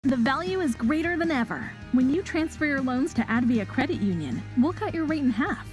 The value is greater than ever. When you transfer your loans to Advia Credit Union, we'll cut your rate in half.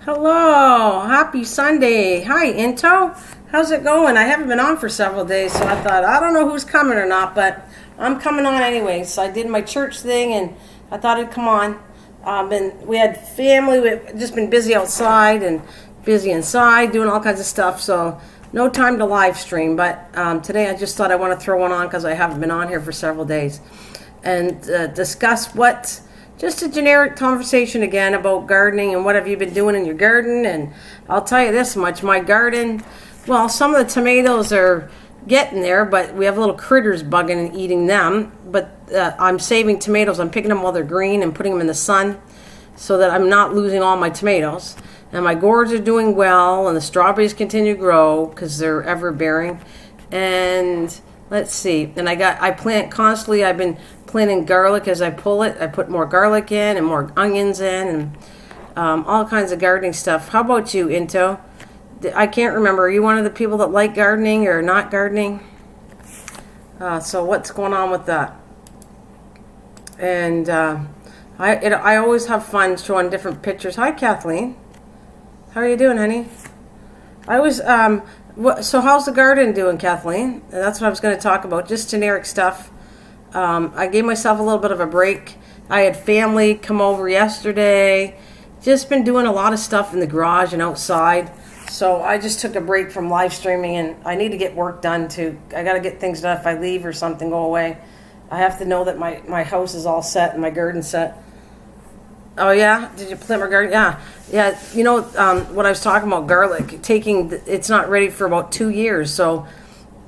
Hello, happy Sunday. Hi, Into. How's it going? I haven't been on for several days, so I thought, I don't know who's coming or not, but I'm coming on anyway. So I did my church thing, and I thought I'd come on. We had family. We've just been busy outside and busy inside, doing all kinds of stuff, so no time to live stream. But today I just thought I want to throw one on because I haven't been on here for several days and discuss just a generic conversation again about gardening and what have you been doing in your garden. And I'll tell you this much, my garden, well, some of the tomatoes are getting there, but we have little critters bugging and eating them. But I'm saving tomatoes. I'm picking them while they're green and putting them in the sun so that I'm not losing all my tomatoes. And my gourds are doing well, and the strawberries continue to grow because they're ever bearing. And let's see, and I plant constantly. I've been planting garlic as I pull it. I put more garlic in and more onions in and all kinds of gardening stuff. How about you, Into? I can't remember. Are you one of the people that like gardening or not gardening? So what's going on with that? And I always have fun showing different pictures. Hi, Kathleen. How are you doing, honey? I was so how's the garden doing, Kathleen? That's what I was going to talk about. Just generic stuff. I gave myself a little bit of a break. I had family come over yesterday. Just been doing a lot of stuff in the garage and outside. So I just took a break from live streaming, and I need to get work done too. I got to get things done if I leave or something go away. I have to know that my house is all set and my garden set. Oh yeah, did you plant my garden? Yeah. You know what I was talking about, garlic. It's not ready for about 2 years. So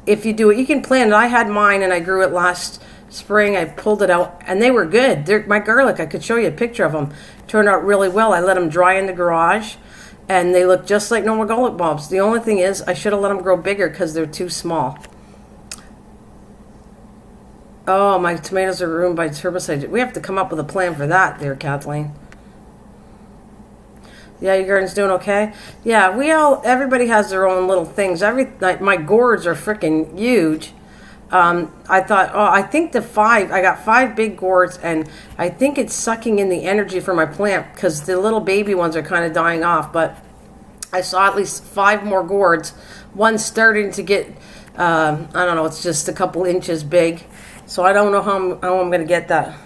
if you do it, you can plant it. I had mine and I grew it last spring. I pulled it out and they were good. My garlic, I could show you a picture of them. Turned out really well. I let them dry in the garage, and they look just like normal garlic bulbs. The only thing is, I should have let them grow bigger because they're too small. Oh, my tomatoes are ruined by herbicide. We have to come up with a plan for that there, Kathleen. Yeah, your garden's doing okay? Yeah, everybody has their own little things. My gourds are freaking huge. I thought, oh, I think I got 5 big gourds, and I think it's sucking in the energy from my plant because the little baby ones are kind of dying off. But I saw at least 5 more gourds. One's starting to get, I don't know, it's just a couple inches big. So I don't know how I'm going to get that.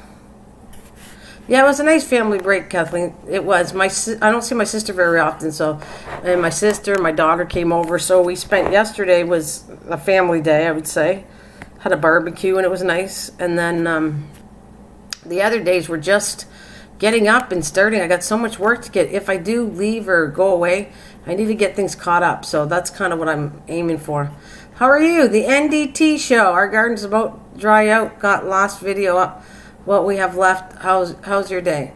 Yeah, it was a nice family break, Kathleen. It was. I don't see my sister very often, and my sister and my daughter came over, so we spent, yesterday was a family day, I would say. Had a barbecue, and it was nice. And then the other days were just getting up and starting. I got so much work to get. If I do leave or go away, I need to get things caught up, so that's kind of what I'm aiming for. How are you? The NDT show. Our garden's about dry out. Got last video up. What we have left. How's your day?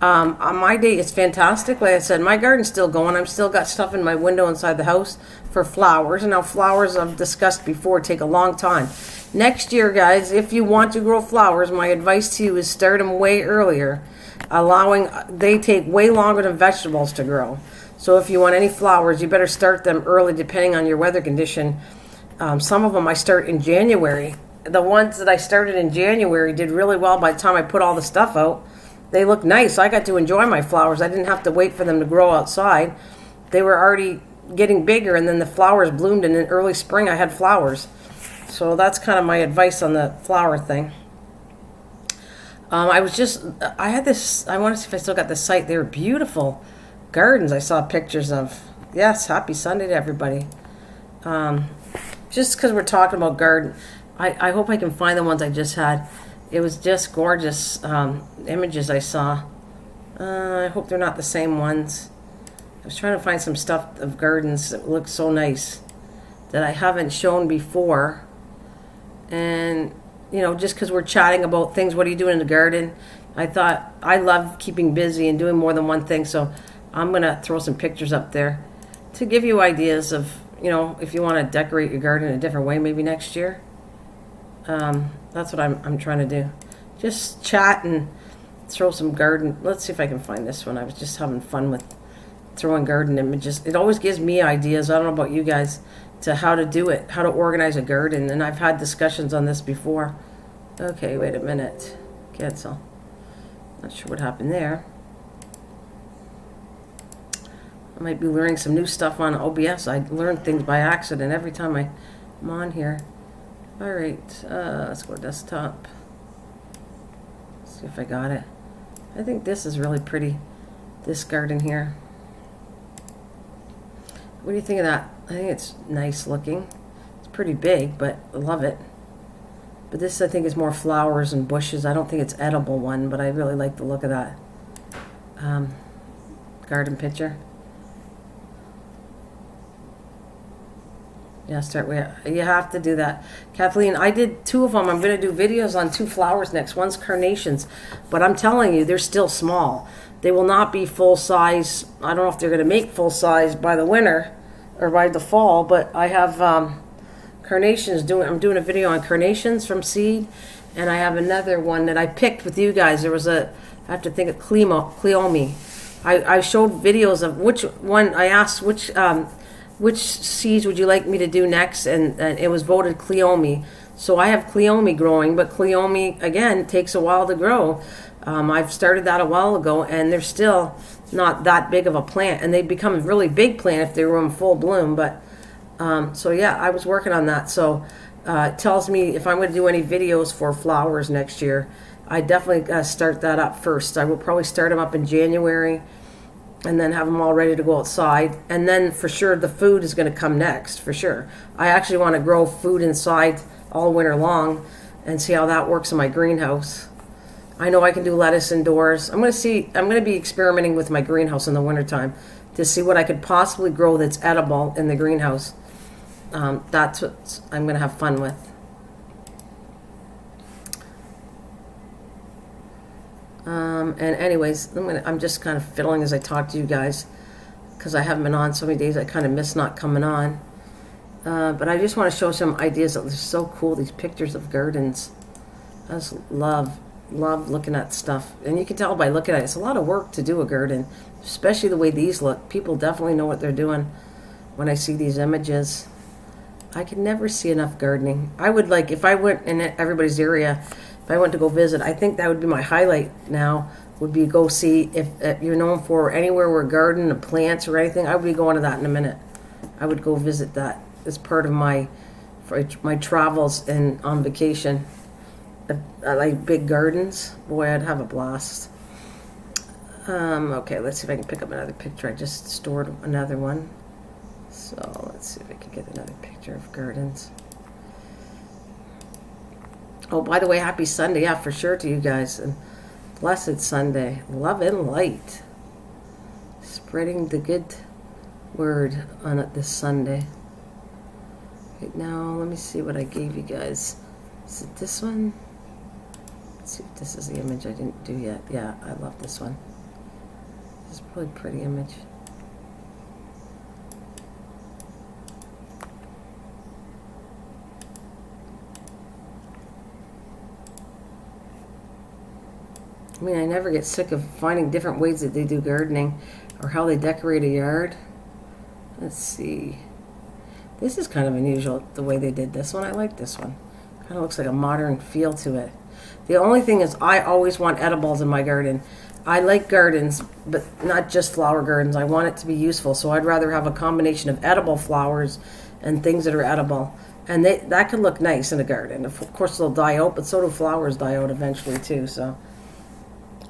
On my day, it's fantastic. Like I said, my garden's still going. I'm still got stuff in my window inside the house for flowers. And now flowers, I've discussed before, take a long time. Next year, guys, if you want to grow flowers, my advice to you is start them way earlier. They take way longer than vegetables to grow. So if you want any flowers, you better start them early depending on your weather condition. Some of them I start in January. The ones that I started in January did really well by the time I put all the stuff out. They look nice. I got to enjoy my flowers. I didn't have to wait for them to grow outside. They were already getting bigger, and then the flowers bloomed, and in early spring I had flowers. So that's kind of my advice on the flower thing. I had this, I want to see if I still got the site. They were beautiful gardens I saw pictures of. Yes, happy Sunday to everybody. Just because we're talking about garden, I hope I can find the ones I just had. It was just gorgeous images I saw. I hope they're not the same ones. I was trying to find some stuff of gardens that look so nice that I haven't shown before. And, just because we're chatting about things, what are you doing in the garden? I thought I love keeping busy and doing more than one thing. So I'm going to throw some pictures up there to give you ideas of, if you want to decorate your garden in a different way maybe next year. That's what I'm trying to do. Just chat and throw some garden. Let's see if I can find this one. I was just having fun with throwing garden images. It always gives me ideas. I don't know about you guys, to how to do it, how to organize a garden. And I've had discussions on this before. Okay, wait a minute. Cancel. Not sure what happened there. I might be learning some new stuff on OBS. I learn things by accident every time I'm on here. All right, let's go to desktop. See if I got it. I think this is really pretty, this garden here. What do you think of that? I think it's nice looking. It's pretty big, but I love it. But this, I think, is more flowers and bushes. I don't think it's edible one, but I really like the look of that garden picture. Yeah, you have to do that. Kathleen, I did 2 of them. I'm going to do videos on 2 flowers next. One's carnations, but I'm telling you, they're still small. They will not be full size. I don't know if they're going to make full size by the winter or by the fall, but I have carnations. I'm doing a video on carnations from seed, and I have another one that I picked with you guys. I have to think of Cleome. I showed videos of which one. I asked which seeds would you like me to do next, and it was voted Cleome. So I have Cleome growing, but Cleome, again, takes a while to grow. I've started that a while ago, and they're still not that big of a plant, and they become a really big plant if they were in full bloom. But so yeah, I was working on that. So it tells me if I'm going to do any videos for flowers next year, I definitely start that up first. I will probably start them up in January, and then have them all ready to go outside. And then for sure the food is going to come next, for sure. I actually want to grow food inside all winter long and see how that works in my greenhouse. I know I can do lettuce indoors. I'm going to be experimenting with my greenhouse in the wintertime to see what I could possibly grow that's edible in the greenhouse. That's what I'm going to have fun with. And anyways, I'm just kind of fiddling as I talk to you guys because I haven't been on so many days. I kind of miss not coming on. But I just want to show some ideas that are so cool. These pictures of gardens. I just love looking at stuff. And you can tell by looking at it, it's a lot of work to do a garden, especially the way these look. People definitely know what they're doing when I see these images. I can never see enough gardening. I would like, if I went in everybody's area, if I went to go visit, I think that would be my highlight now, would be go see if you're known for anywhere where garden and plants or anything. I would be going to that in a minute. I would go visit that as part of my travels and on vacation. I like big gardens. Boy, I'd have a blast. Okay, let's see if I can pick up another picture. I just stored another one. So let's see if I can get another picture of gardens. Oh, by the way, happy Sunday. Yeah, for sure to you guys. And blessed Sunday. Love and light. Spreading the good word on it this Sunday. Right now, let me see what I gave you guys. Is it this one? Let's see if this is the image I didn't do yet. Yeah, I love this one. This is probably a pretty image. I mean, I never get sick of finding different ways that they do gardening or how they decorate a yard. Let's see. This is kind of unusual, the way they did this one. I like this one. Kind of looks like a modern feel to it. The only thing is I always want edibles in my garden. I like gardens, but not just flower gardens. I want it to be useful, so I'd rather have a combination of edible flowers and things that are edible. And that could look nice in a garden. Of course, they'll die out, but so do flowers die out eventually, too. So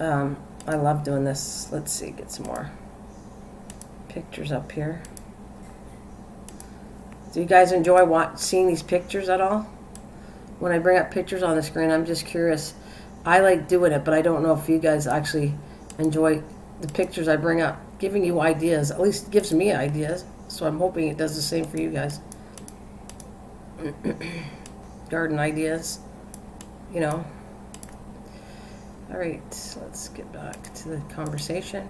I love doing this. Let's see, get some more pictures up here. Do you guys enjoy seeing these pictures at all? When I bring up pictures on the screen, I'm just curious. I like doing it, but I don't know if you guys actually enjoy the pictures I bring up. Giving you ideas, at least gives me ideas. So I'm hoping it does the same for you guys. Garden ideas, you know. All right, let's get back to the conversation.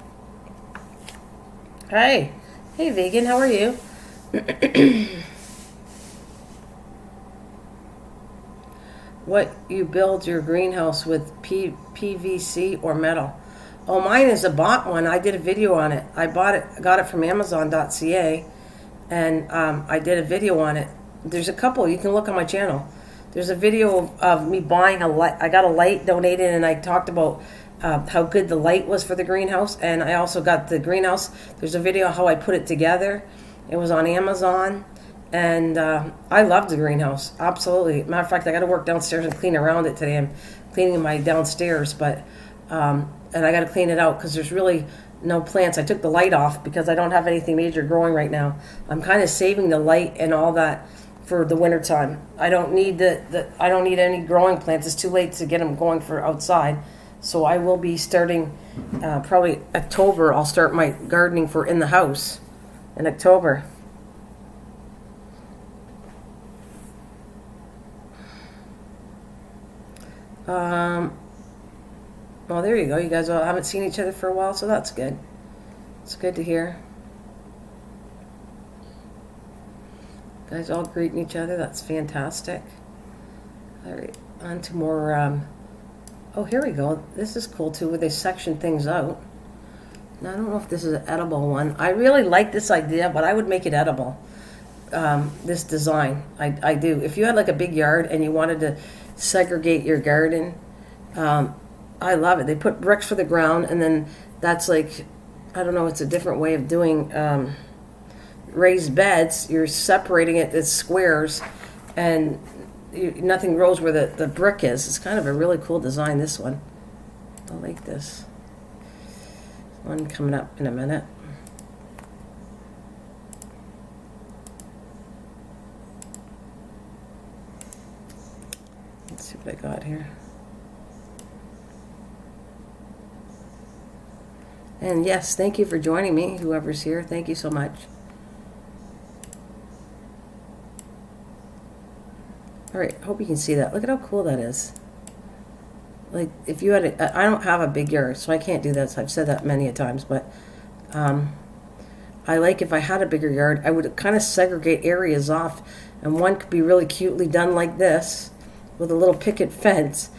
Hey, vegan, how are you? What you build your greenhouse with PVC or metal? Oh, mine is a bought one. I did a video on it. I got it from Amazon.ca, and I did a video on it. There's a couple. You can look on my channel. There's a video of me buying a light. I got a light donated, and I talked about how good the light was for the greenhouse. And I also got the greenhouse. There's a video of how I put it together. It was on Amazon. And I love the greenhouse. Absolutely. Matter of fact, I got to work downstairs and clean around it today. I'm cleaning my downstairs, but and I got to clean it out because there's really no plants. I took the light off because I don't have anything major growing right now. I'm kind of saving the light and all that for the winter time. I don't need I don't need any growing plants. It's too late to get them going for outside. So I will be starting probably October. I'll start my gardening for in the house in October. Well, there you go. You guys all haven't seen each other for a while, so that's good. It's good to hear. You guys all greeting each other. That's fantastic. All right, on to more. Oh, here we go. This is cool too, where they section things out. Now, I don't know if this is an edible one. I really like this idea, but I would make it edible. This design, I do. If you had like a big yard and you wanted to segregate your garden, I love it. They put bricks for the ground, and then that's like, I don't know, it's a different way of doing raised beds. You're separating it as squares, and nothing grows where the brick is. It's kind of a really cool design, this one. I like this. One coming up in a minute. Let's see what I got here. And yes, thank you for joining me, whoever's here. Thank you so much. All right, hope you can see that. Look at how cool that is. Like, if you had I don't have a big yard, so I can't do that. So I've said that many a times, but I like if I had a bigger yard, I would kind of segregate areas off, and one could be really cutely done like this, with a little picket fence,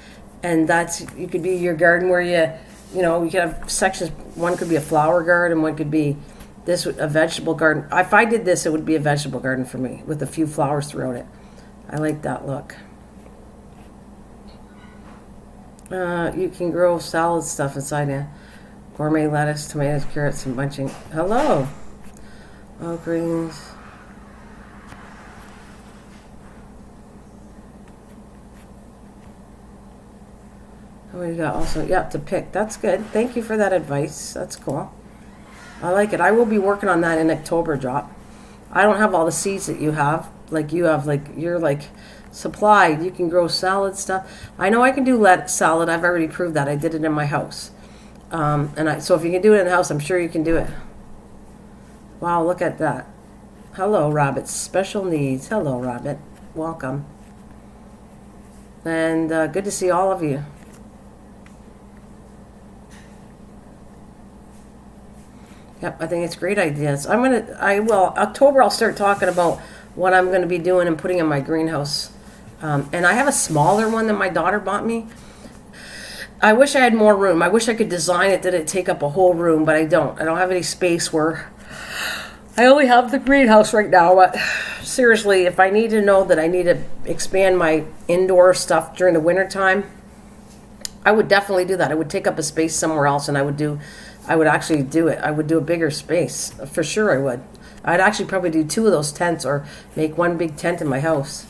and you could be your garden where you know, you could have sections. One could be a flower garden, one could be This a vegetable garden. If I did this, it would be a vegetable garden for me with a few flowers throughout it. I like that look. You can grow salad stuff inside it. Gourmet lettuce, tomatoes, carrots, and bunching. Hello. Oh, greens. Oh, you got also, yeah, to pick. That's good. Thank you for that advice. That's cool. I like it. I will be working on that in October drop. I don't have all the seeds that you have. Like you have, like, you're like supplied. You can grow salad stuff. I know I can do salad. I've already proved that. I did it in my house. So if you can do it in the house, I'm sure you can do it. Wow, look at that. Hello, Rabbit. Special needs. Hello, Rabbit. Welcome. And good to see all of you. Yep, I think it's great ideas. October I'll start talking about what I'm going to be doing and putting in my greenhouse. And I have a smaller one that my daughter bought me. I wish I had more room. I wish I could design it that it take up a whole room, but I don't. I don't have any space where I only have the greenhouse right now. But seriously, if I need to know that I need to expand my indoor stuff during the winter time, I would definitely do that. I would take up a space somewhere else, and I would actually do it. I would do a bigger space. For sure I would. I'd actually probably do 2 of those tents or make one big tent in my house.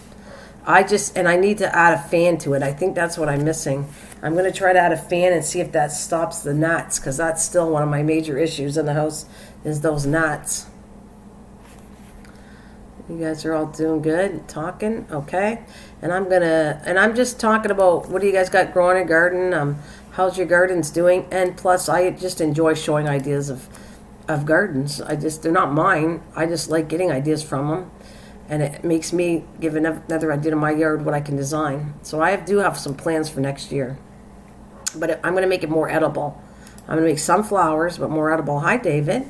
I need to add a fan to it. I think that's what I'm missing. I'm going to try to add a fan and see if that stops the gnats, because that's still one of my major issues in the house is those gnats. You guys are all doing good, talking, okay? And I'm just talking about what do you guys got growing in your garden? How's your gardens doing? And plus, I just enjoy showing ideas of gardens. They're not mine. I just like getting ideas from them. And it makes me give another idea to my yard what I can design. So I do have some plans for next year. But I'm going to make it more edible. I'm going to make some flowers, but more edible. Hi, David.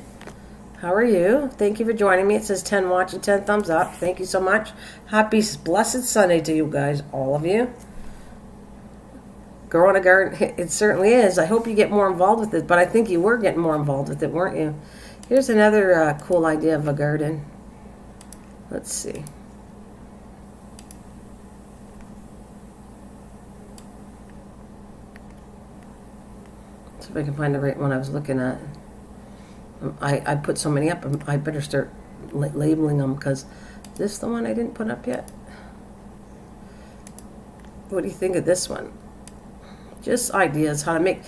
How are you? Thank you for joining me. It says 10 watching, 10 thumbs up. Thank you so much. Happy blessed Sunday to you guys, all of you. Growing a garden, it certainly is. I hope you get more involved with it, but I think you were getting more involved with it, weren't you? Here's another cool idea of a garden. Let's see. See if I can find the right one I was looking at. I put so many up, I better start labeling them, because this the one I didn't put up yet? What do you think of this one? Just ideas how to make,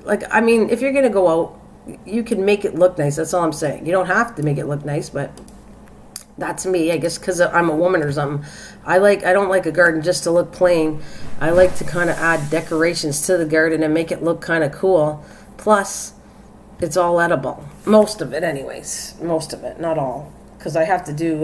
if you're going to go out, you can make it look nice. That's all I'm saying. You don't have to make it look nice, but that's me, I guess, because I'm a woman or something. I don't like a garden just to look plain. I like to kind of add decorations to the garden and make it look kind of cool. Plus, it's all edible. Most of it, anyways. Most of it, not all, because I have to do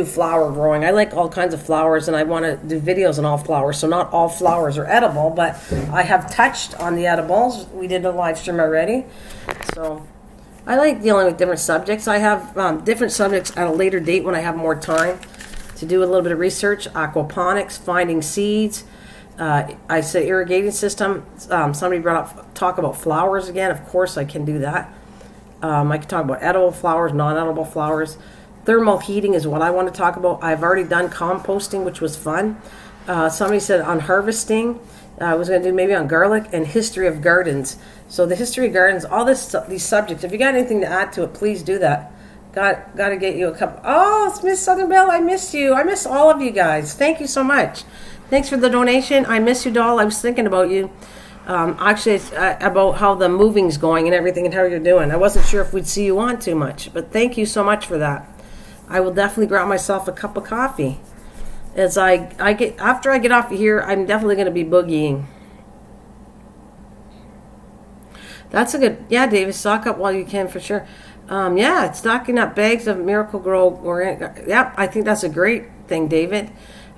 flower growing. I like all kinds of flowers, and I want to do videos on all flowers. So not all flowers are edible, but I have touched on the edibles. We did a live stream already. So I like dealing with different subjects. I have different subjects at a later date when I have more time to do a little bit of research. Aquaponics, finding seeds. I say irrigating system. Somebody talk about flowers again. Of course I can do that. I can talk about edible flowers, non-edible flowers. Thermal heating is what I want to talk about. I've already done composting, which was fun. Somebody said on harvesting. I was going to do maybe on garlic and history of gardens. So the history of gardens, all these subjects. If you got anything to add to it, please do that. Got to get you a cup. Oh, it's Miss Southern Belle. I missed you. I miss all of you guys. Thank you so much. Thanks for the donation. I miss you, doll. I was thinking about you. Actually, it's about how the moving's going and everything and how you're doing. I wasn't sure if we'd see you on too much, but thank you so much for that. I will definitely grab myself a cup of coffee. After I get off of here, I'm definitely going to be boogieing. That's a good, yeah, David, stock up while you can for sure. Yeah, stocking up bags of Miracle-Gro. Yeah, I think that's a great thing, David.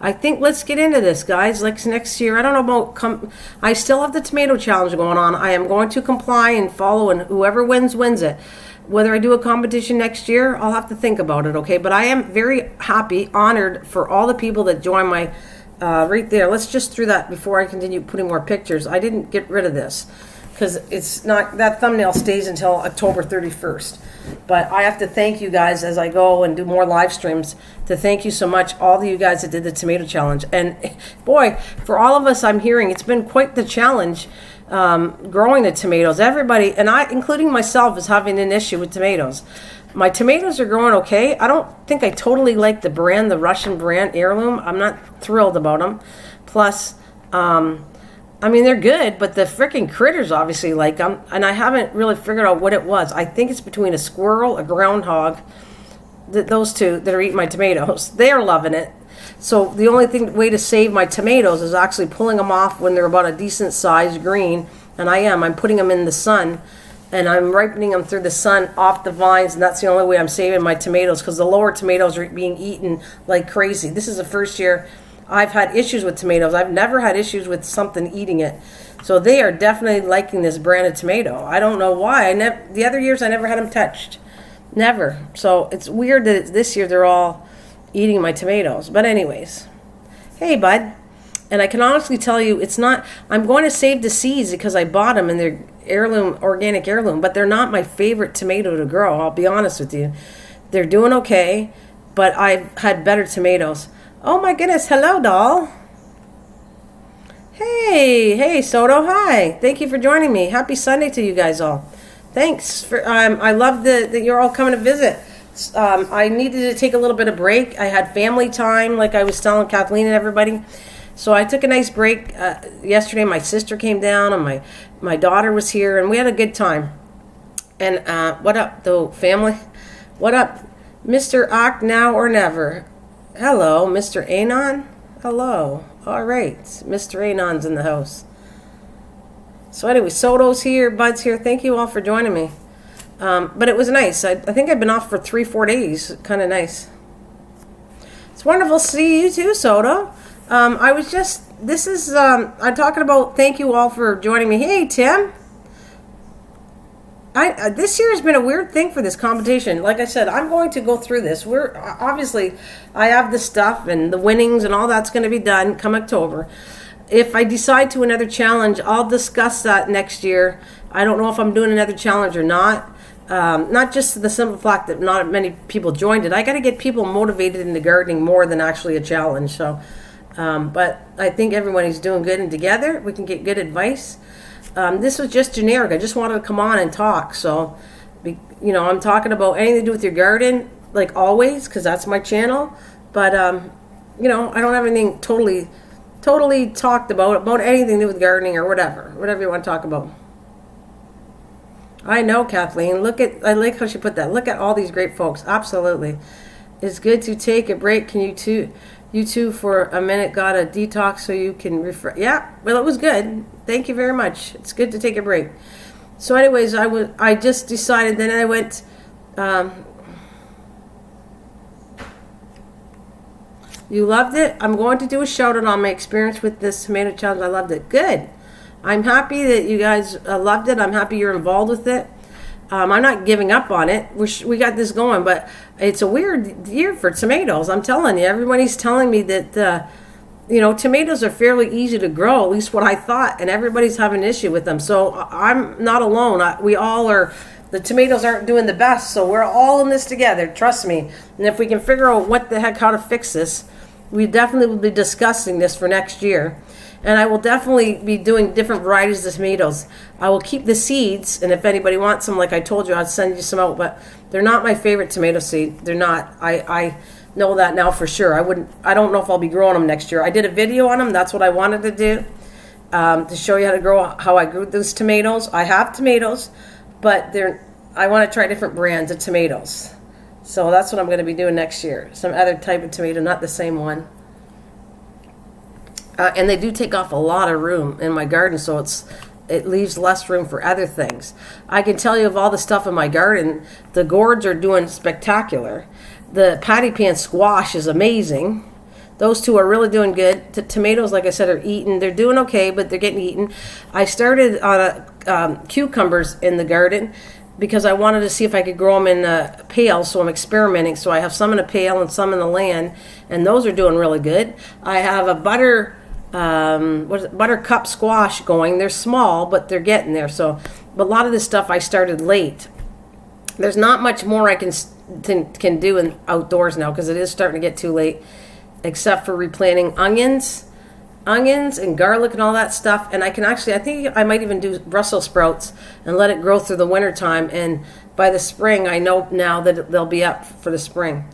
I think let's get into this, guys. Like next year, I don't know about. I still have the tomato challenge going on. I am going to comply and follow, and whoever wins it. Whether I do a competition next year, I'll have to think about it. Okay, but I am very happy, honored for all the people that join my. Right there. Let's just through that before I continue putting more pictures. I didn't get rid of this because it's not, that thumbnail stays until October 31st. But I have to thank you guys as I go and do more live streams, to thank you so much, all of you guys that did the tomato challenge. And boy, for all of us, I'm hearing it's been quite the challenge growing the tomatoes. Everybody, and I, including myself, is having an issue with tomatoes. My tomatoes are growing okay. I don't think I totally like the brand, the Russian brand Heirloom. I'm not thrilled about them. Plus, I mean, they're good, but the freaking critters obviously like them, and I haven't really figured out what it was. I think it's between a squirrel, a groundhog, those two that are eating my tomatoes. They are loving it. So the only way to save my tomatoes is actually pulling them off when they're about a decent size green, and I'm putting them in the sun, and I'm ripening them through the sun off the vines, and that's the only way I'm saving my tomatoes, because the lower tomatoes are being eaten like crazy. This is the first year I've had issues with tomatoes. I've never had issues with something eating it. So they are definitely liking this brand of tomato. I don't know why. The other years I never had them touched. Never. So it's weird that this year they're all eating my tomatoes. But anyways. Hey, bud. And I can honestly tell you, it's not, I'm going to save the seeds because I bought them and they're heirloom, organic heirloom, but they're not my favorite tomato to grow. I'll be honest with you. They're doing okay, but I've had better tomatoes. Oh my goodness, hello doll. Hey Soto, hi. Thank you for joining me. Happy Sunday to you guys all. Thanks for, I love that you're all coming to visit. I needed to take a little bit of break. I had family time, like I was telling Kathleen and everybody. So I took a nice break. Yesterday my sister came down and my daughter was here and we had a good time. And what up though, family? What up? Mr. Act now or never. Hello, Mr. Anon. Hello. All right, Mr. Anon's in the house. So anyway, Soto's here, Bud's here. Thank you all for joining me. But it was nice. I think I've been off for 3-4 days. Kind of nice. It's wonderful to see you too, Soto. I'm talking about thank you all for joining me. Hey, Tim. This year has been a weird thing for this competition. Like I said, I'm going to go through this. I have the stuff and the winnings and all that's going to be done come October. If I decide to another challenge, I'll discuss that next year. I don't know if I'm doing another challenge or not. Not just the simple fact that not many people joined it. I got to get people motivated into gardening more than actually a challenge. So, but I think everybody's doing good and together. We can get good advice. This was just generic. I just wanted to come on and talk. So, I'm talking about anything to do with your garden, like always, because that's my channel. But, I don't have anything totally talked about anything to do with gardening or whatever you want to talk about. I know, Kathleen. I like how she put that. Look at all these great folks. Absolutely. It's good to take a break. Can you two for a minute got a detox so you can refresh? Yeah, well, it was good. Thank you very much. It's good to take a break. So anyways, I just decided, then I went, you loved it? I'm going to do a shout out on my experience with this tomato challenge. I loved it. Good. I'm happy that you guys loved it. I'm happy you're involved with it. I'm not giving up on it. We got this going, but it's a weird year for tomatoes. I'm telling you, everybody's telling me that, tomatoes are fairly easy to grow, at least what I thought, and everybody's having an issue with them. So I'm not alone. We all are, the tomatoes aren't doing the best, so we're all in this together, trust me. And if we can figure out how to fix this, we definitely will be discussing this for next year. And I will definitely be doing different varieties of tomatoes. I will keep the seeds, and if anybody wants some, like I told you, I'll send you some out, but they're not my favorite tomato seed. They're not. I know that now for sure. I don't know if I'll be growing them next year. I did a video on them. That's what I wanted to do, to show you how I grew those tomatoes. I have tomatoes, but I want to try different brands of tomatoes. So that's what I'm going to be doing next year. Some other type of tomato, not the same one. And they do take off a lot of room in my garden, so it leaves less room for other things. I can tell you of all the stuff in my garden, the gourds are doing spectacular. The patty pan squash is amazing. Those two are really doing good. The tomatoes, like I said, are eaten. They're doing okay, but they're getting eaten. I started on cucumbers in the garden because I wanted to see if I could grow them in a pail, so I'm experimenting. So I have some in a pail and some in the land, and those are doing really good. I have a butter what is it, buttercup squash going. They're small, but they're getting there. So, but a lot of this stuff I started late. There's not much more I can do in outdoors now because it is starting to get too late, except for replanting onions and garlic and all that stuff. And I think I might even do Brussels sprouts and let it grow through the winter time. And by the spring, I know now that they'll be up for the spring.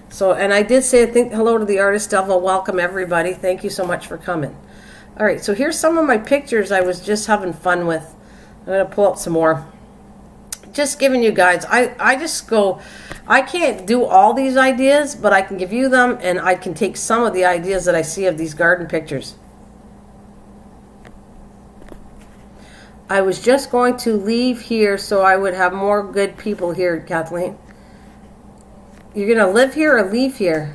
So, and I did say, I think, hello to the artist devil. Welcome, everybody. Thank you so much for coming. All right, so here's some of my pictures I was just having fun with. I'm going to pull up some more. Just giving you guys, I can't do all these ideas, but I can give you them, and I can take some of the ideas that I see of these garden pictures. I was just going to leave here so I would have more good people here, Kathleen. You're going to live here or leave here?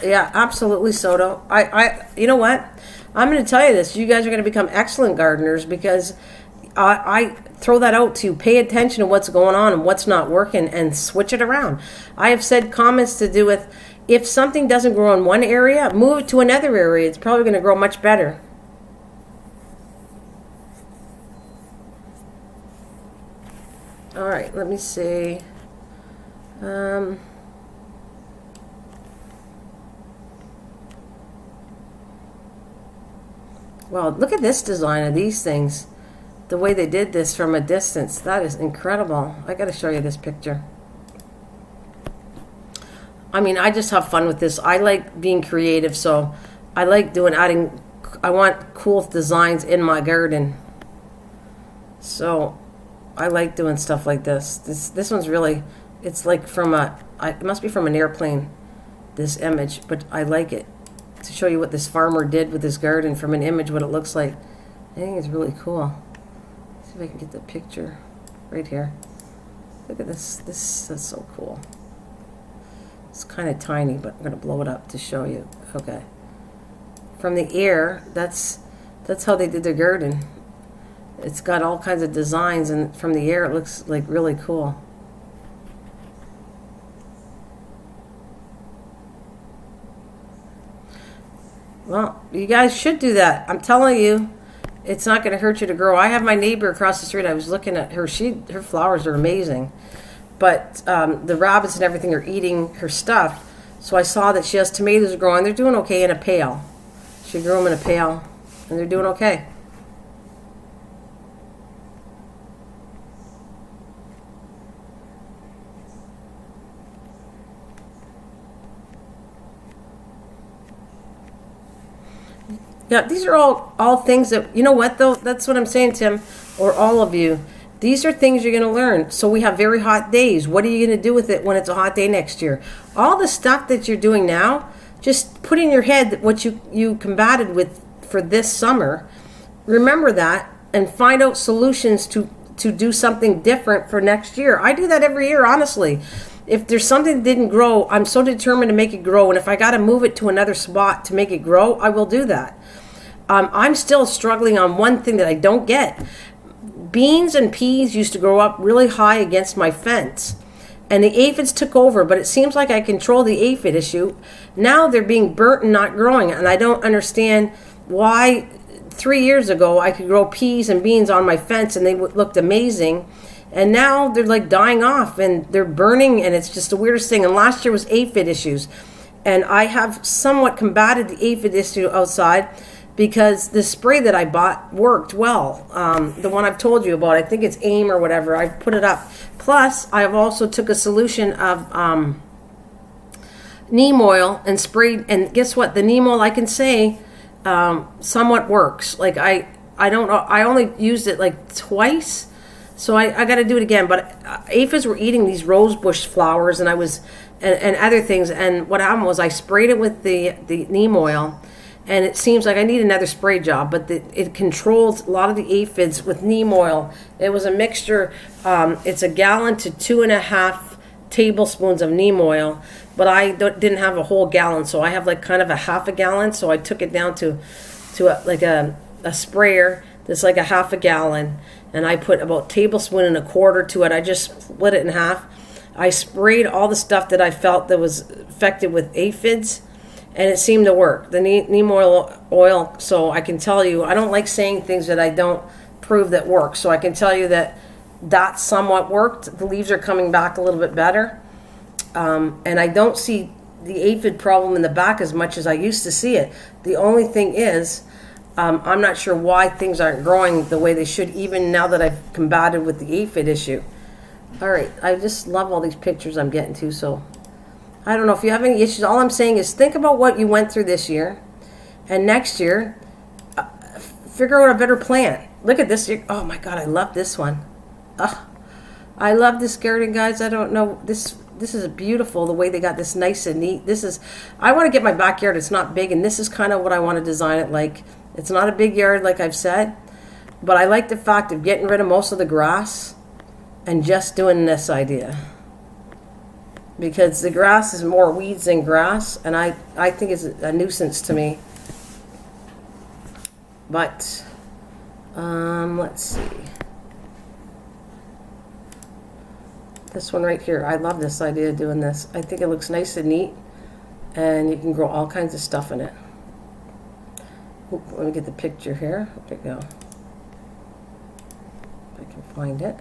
Yeah, absolutely, Soto. You know what? I'm going to tell you this. You guys are going to become excellent gardeners because I throw that out to pay attention to what's going on and what's not working and switch it around. I have said comments to do with if something doesn't grow in one area, move it to another area. It's probably going to grow much better. All right, let me see. Well, look at this design of these things. The way they did this from a distance. That is incredible. I got to show you this picture. I mean, I just have fun with this. I like being creative, so I like I want cool designs in my garden. So I like doing stuff like this. This one's really, it's like it must be from an airplane, this image, but I like it. To show you what this farmer did with his garden from an image, what it looks like. I think it's really cool. Let's see if I can get the picture right here. Look at this. That's so cool. It's kind of tiny, but I'm going to blow it up to show you. Okay. From the air, that's how they did their garden. It's got all kinds of designs, and from the air, it looks like really cool. Well, you guys should do that. I'm telling you, it's not going to hurt you to grow. I have my neighbor across the street. I was looking at her. Her flowers are amazing. But the rabbits and everything are eating her stuff. So I saw that she has tomatoes growing. They're doing okay in a pail. She grew them in a pail, and they're doing okay. Yeah, these are all things that, you know what, though? That's what I'm saying, Tim, or all of you. These are things you're going to learn. So we have very hot days. What are you going to do with it when it's a hot day next year? All the stuff that you're doing now, just put in your head what you combated with for this summer. Remember that and find out solutions to do something different for next year. I do that every year, honestly. If there's something that didn't grow, I'm so determined to make it grow. And if I got to move it to another spot to make it grow, I will do that. I'm still struggling on one thing that I don't get. Beans and peas used to grow up really high against my fence, and the aphids took over, but it seems like I control the aphid issue. Now they're being burnt and not growing, and I don't understand why 3 years ago I could grow peas and beans on my fence and they looked amazing, and now they're like dying off and they're burning, and it's just the weirdest thing. And last year was aphid issues, and I have somewhat combated the aphid issue outside because the spray that I bought worked well. The one I've told you about, I think it's AIM or whatever, I put it up. Plus, I have also took a solution of neem oil and sprayed, and guess what? The neem oil, I can say, somewhat works. Like, I don't know, I only used it like twice, so I got to do it again. But aphids were eating these rosebush flowers, and and other things, and what happened was I sprayed it with the neem oil, and it seems like I need another spray job, but it controlled a lot of the aphids with neem oil. It was a mixture. It's 1 gallon to 2.5 tablespoons of neem oil, but I didn't have a whole gallon, so I have like kind of a half a gallon. So I took it down to a sprayer It's like a half a gallon, and I put about a tablespoon and a quarter to it. I just split it in half. I sprayed all the stuff that I felt that was affected with aphids, and it seemed to work. The neem oil, so I can tell you, I don't like saying things that I don't prove that work. So I can tell you that somewhat worked. The leaves are coming back a little bit better. And I don't see the aphid problem in the back as much as I used to see it. The only thing is, I'm not sure why things aren't growing the way they should, even now that I've combated with the aphid issue. All right, I just love all these pictures I'm getting to, so I don't know if you have any issues. All I'm saying is think about what you went through this year, and next year, figure out a better plan. Look at this. Oh my God, I love this one. I love this garden, guys. I don't know. This is beautiful, the way they got this nice and neat. I want to get my backyard. It's not big, and this is kind of what I want to design it like. It's not a big yard, like I've said, but I like the fact of getting rid of most of the grass and just doing this idea. Because the grass is more weeds than grass, and I think it's a nuisance to me. But, let's see. This one right here, I love this idea of doing this. I think it looks nice and neat, and you can grow all kinds of stuff in it. Oop, let me get the picture here. Where'd it go? If I can find it.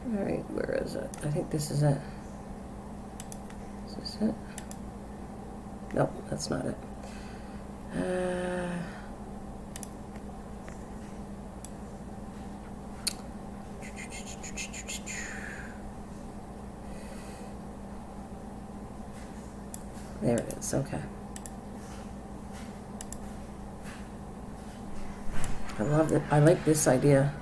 All right, where is it? I think this is it. Is this it? Nope, that's not it. There it is, okay. I love it. I like this idea.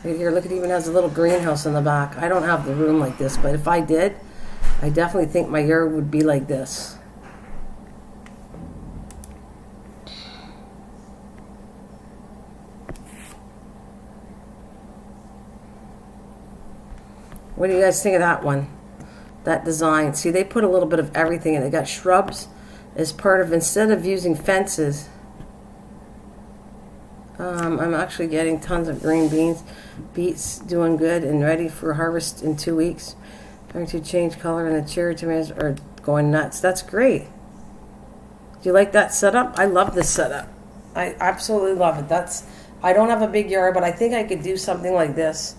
Right here, look, it even has a little greenhouse in the back. I don't have the room like this, but if I did, I definitely think my yard would be like this. What do you guys think of that one? That design. See, they put a little bit of everything in. They got shrubs as part of, instead of using fences. I'm actually getting tons of green beans. Beets doing good and ready for harvest in 2 weeks. Going to change color, and the cherry tomatoes are going nuts. That's great. Do you like that setup? I love this setup. I absolutely love it. I don't have a big yard, but I think I could do something like this.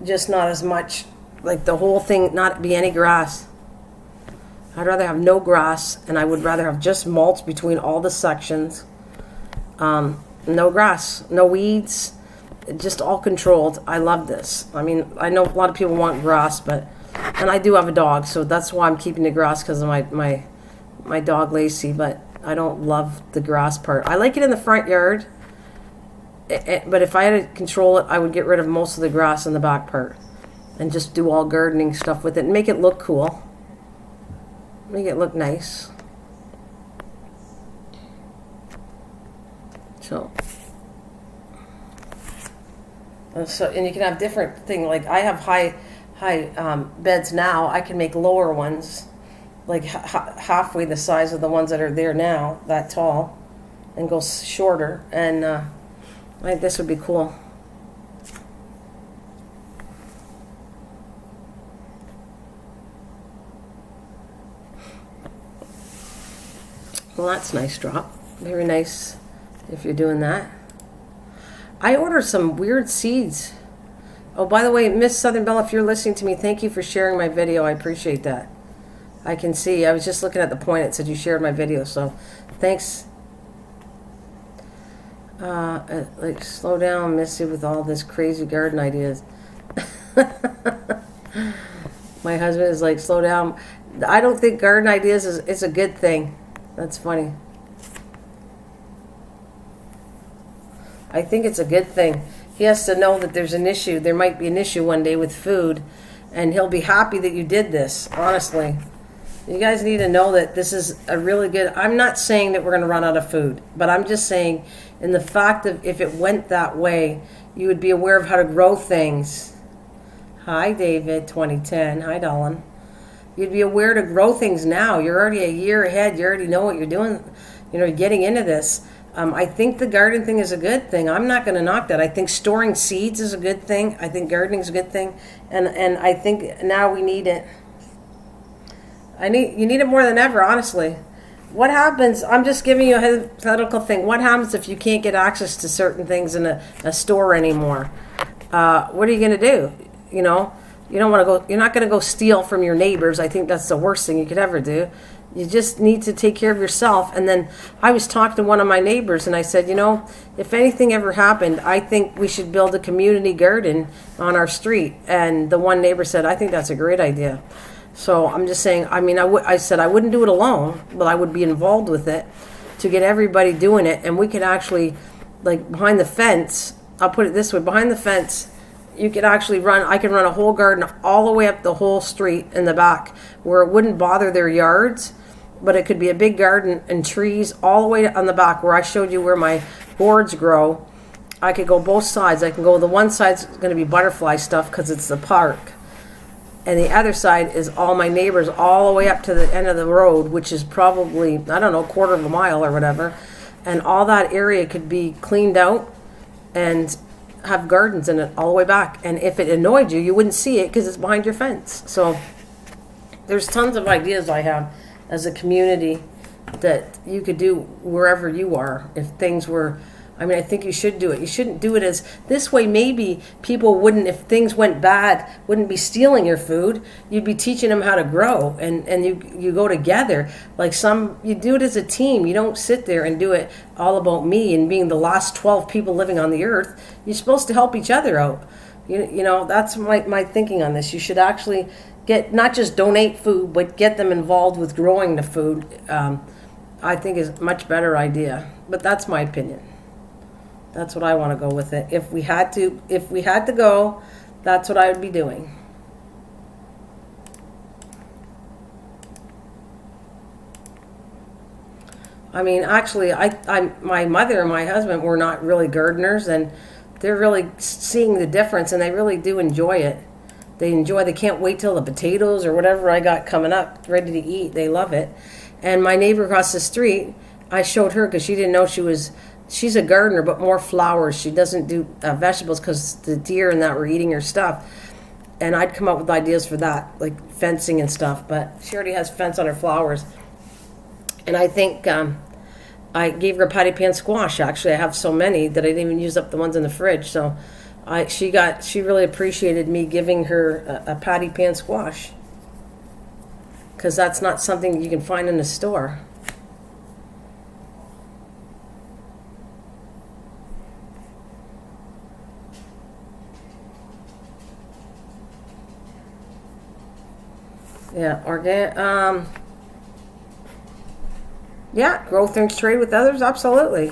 Just not as much, like the whole thing not be any grass. I'd rather have no grass, and I would rather have just mulch between all the sections. No grass, no weeds, just all controlled. I love this. I mean, I know a lot of people want grass, and I do have a dog, so that's why I'm keeping the grass, because of my dog Lacey, but I don't love the grass part. I like it in the front yard, but if I had to control it, I would get rid of most of the grass in the back part and just do all gardening stuff with it and make it look cool. Make it look nice. So, and you can have different things. Like I have high beds now. I can make lower ones, like halfway the size of the ones that are there now, that tall, and go shorter. And I think this would be cool. Well, that's nice drop. Very nice if you're doing that. I ordered some weird seeds. Oh, by the way, Miss Southern Belle, if you're listening to me, thank you for sharing my video. I appreciate that. I can see. I was just looking at the point. It said you shared my video, so thanks. Like, slow down, Missy, with all this crazy garden ideas. My husband is like, slow down. I don't think garden ideas is a good thing. That's funny. I think it's a good thing. He has to know that there's an issue. There might be an issue one day with food, and he'll be happy that you did this, honestly. You guys need to know that this is a really good... I'm not saying that we're going to run out of food, but I'm just saying in the fact of if it went that way, you would be aware of how to grow things. Hi, David, 2010. Hi, Dolan. You'd be aware to grow things now. You're already a year ahead. You already know what you're doing. You're getting into this. I think the garden thing is a good thing. I'm not going to knock that. I think storing seeds is a good thing. I think gardening is a good thing, and I think now we need it. You need it more than ever, honestly. What happens? I'm just giving you a hypothetical thing. What happens if you can't get access to certain things in a store anymore? What are you going to do? You don't want to go. You're not going to go steal from your neighbors. I think that's the worst thing you could ever do. You just need to take care of yourself. And then I was talking to one of my neighbors and I said, if anything ever happened, I think we should build a community garden on our street. And the one neighbor said, I think that's a great idea. So I'm just saying, I said I wouldn't do it alone, but I would be involved with it to get everybody doing it. And we could actually, like behind the fence, I'll put it this way, behind the fence, I could run a whole garden all the way up the whole street in the back where it wouldn't bother their yards. But it could be a big garden and trees all the way on the back where I showed you where my gourds grow. I could go both sides. I can go, the one side's going to be butterfly stuff because it's the park. And the other side is all my neighbors all the way up to the end of the road, which is probably, I don't know, a quarter of a mile or whatever. And all that area could be cleaned out and have gardens in it all the way back. And if it annoyed you, you wouldn't see it because it's behind your fence. So there's tons of ideas I have as a community that you could do wherever you are. If things were, I think you should do it. You shouldn't do it as, this way maybe people wouldn't, if things went bad, wouldn't be stealing your food. You'd be teaching them how to grow and you go together. You do it as a team. You don't sit there and do it all about me and being the last 12 people living on the earth. You're supposed to help each other out. That's my thinking on this. You should actually not just donate food, but get them involved with growing the food. I think is a much better idea. But that's my opinion. That's what I want to go with it. If we had to go, that's what I would be doing. Actually, my mother and my husband were not really gardeners, and they're really seeing the difference, and they really do enjoy it. They can't wait till the potatoes or whatever I got coming up ready to eat. They love it. And my neighbor across the street, I showed her because she didn't know she's a gardener, but more flowers. She doesn't do vegetables because the deer and that were eating her stuff. And I'd come up with ideas for that, like fencing and stuff, but she already has fence on her flowers. And I think I gave her a patty pan squash. Actually, I have so many that I didn't even use up the ones in the fridge. So she really appreciated me giving her a patty pan squash, because that's not something you can find in the store. Yeah, yeah, grow things, trade with others, absolutely.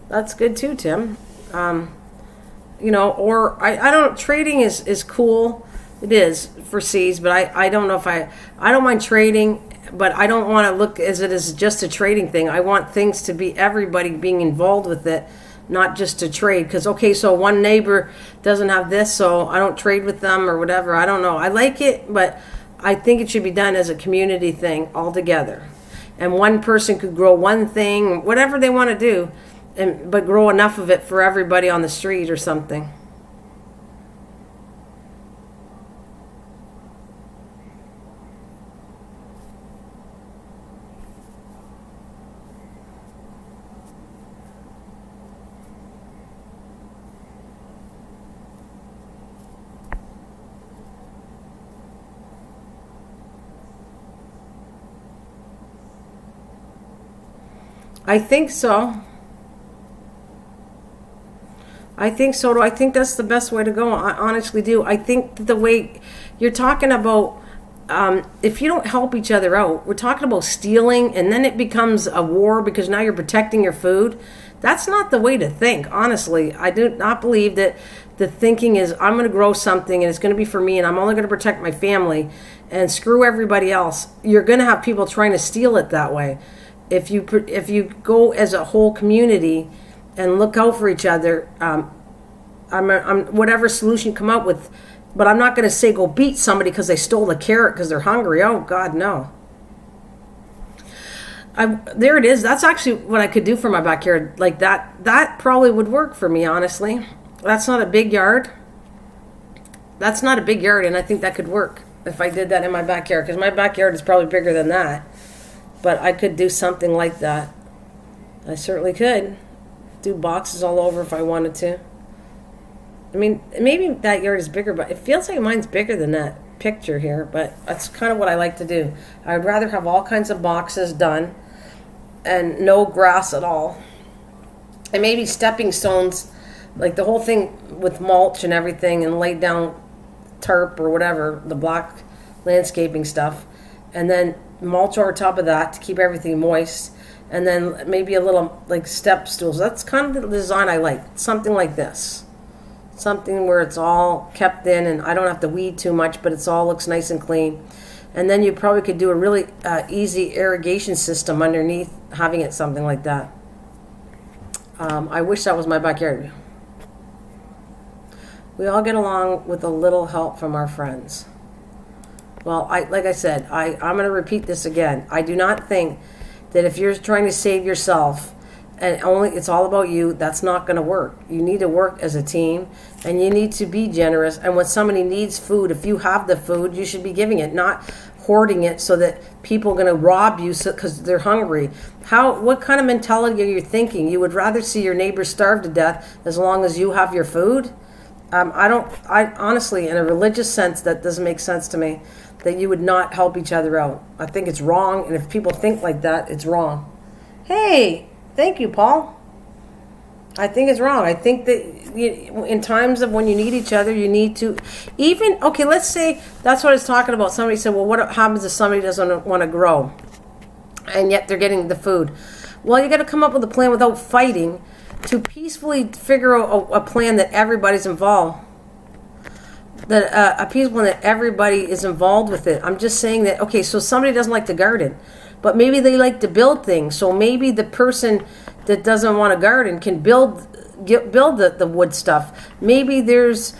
That's good too, Tim. Or I don't, trading is cool. It is for seeds, but I don't know if I don't mind trading, but I don't want to look as it as just a trading thing. I want things to be everybody being involved with it, not just to trade. Because, okay, so one neighbor doesn't have this, so I don't trade with them or whatever. I don't know. I like it, but I think it should be done as a community thing altogether. And one person could grow one thing, whatever they want to do, but grow enough of it for everybody on the street or something. I think so. I think so. I think that's the best way to go. I honestly do. I think the way you're talking about, if you don't help each other out, we're talking about stealing, and then it becomes a war because now you're protecting your food. That's not the way to think, honestly. I do not believe that the thinking is, I'm going to grow something and it's going to be for me and I'm only going to protect my family and screw everybody else. You're going to have people trying to steal it that way. If you go as a whole community and look out for each other, whatever solution you come up with, But I'm not going to say go beat somebody because they stole a carrot because they're hungry. Oh, God, no. There it is. That's actually what I could do for my backyard. Like that probably would work for me, honestly. That's not a big yard. That's not a big yard, and I think that could work if I did that in my backyard, because my backyard is probably bigger than that. But I could do something like that. I certainly could. Do boxes all over if I wanted to. I mean, maybe that yard is bigger, but it feels like mine's bigger than that picture here, but that's kind of what I like to do. I would rather have all kinds of boxes done and no grass at all. And maybe stepping stones, like the whole thing with mulch and everything, and lay down tarp or whatever, the black landscaping stuff, and then mulch over top of that to keep everything moist, and then maybe a little like step stools. That's kind of the design I like. Something like this. Something where it's all kept in and I don't have to weed too much, but it's all looks nice and clean. And then you probably could do a really easy irrigation system underneath having it something like that. I wish that was my backyard. We all get along with a little help from our friends. Well, like I said, I'm going to repeat this again. I do not think that if you're trying to save yourself and only it's all about you, that's not going to work. You need to work as a team, and you need to be generous. And when somebody needs food, if you have the food, you should be giving it, not hoarding it so that people are going to rob you because they're hungry. What kind of mentality are you thinking? You would rather see your neighbor starve to death as long as you have your food? I honestly, in a religious sense, that doesn't make sense to me, that you would not help each other out. I think it's wrong, and if people think like that, it's wrong. Hey, thank you, Paul. I think it's wrong. I think that in times of when you need each other, you need to okay, let's say that's what I was talking about. Somebody said, well, what happens if somebody doesn't want to grow and yet they're getting the food? Well, you got to come up with a plan without fighting to peacefully figure out a plan that everybody's involved. That a peaceful plan that everybody is involved with it. I'm just saying that, okay, so somebody doesn't like to garden, but maybe they like to build things. So maybe the person that doesn't want to garden can build the wood stuff. Maybe there's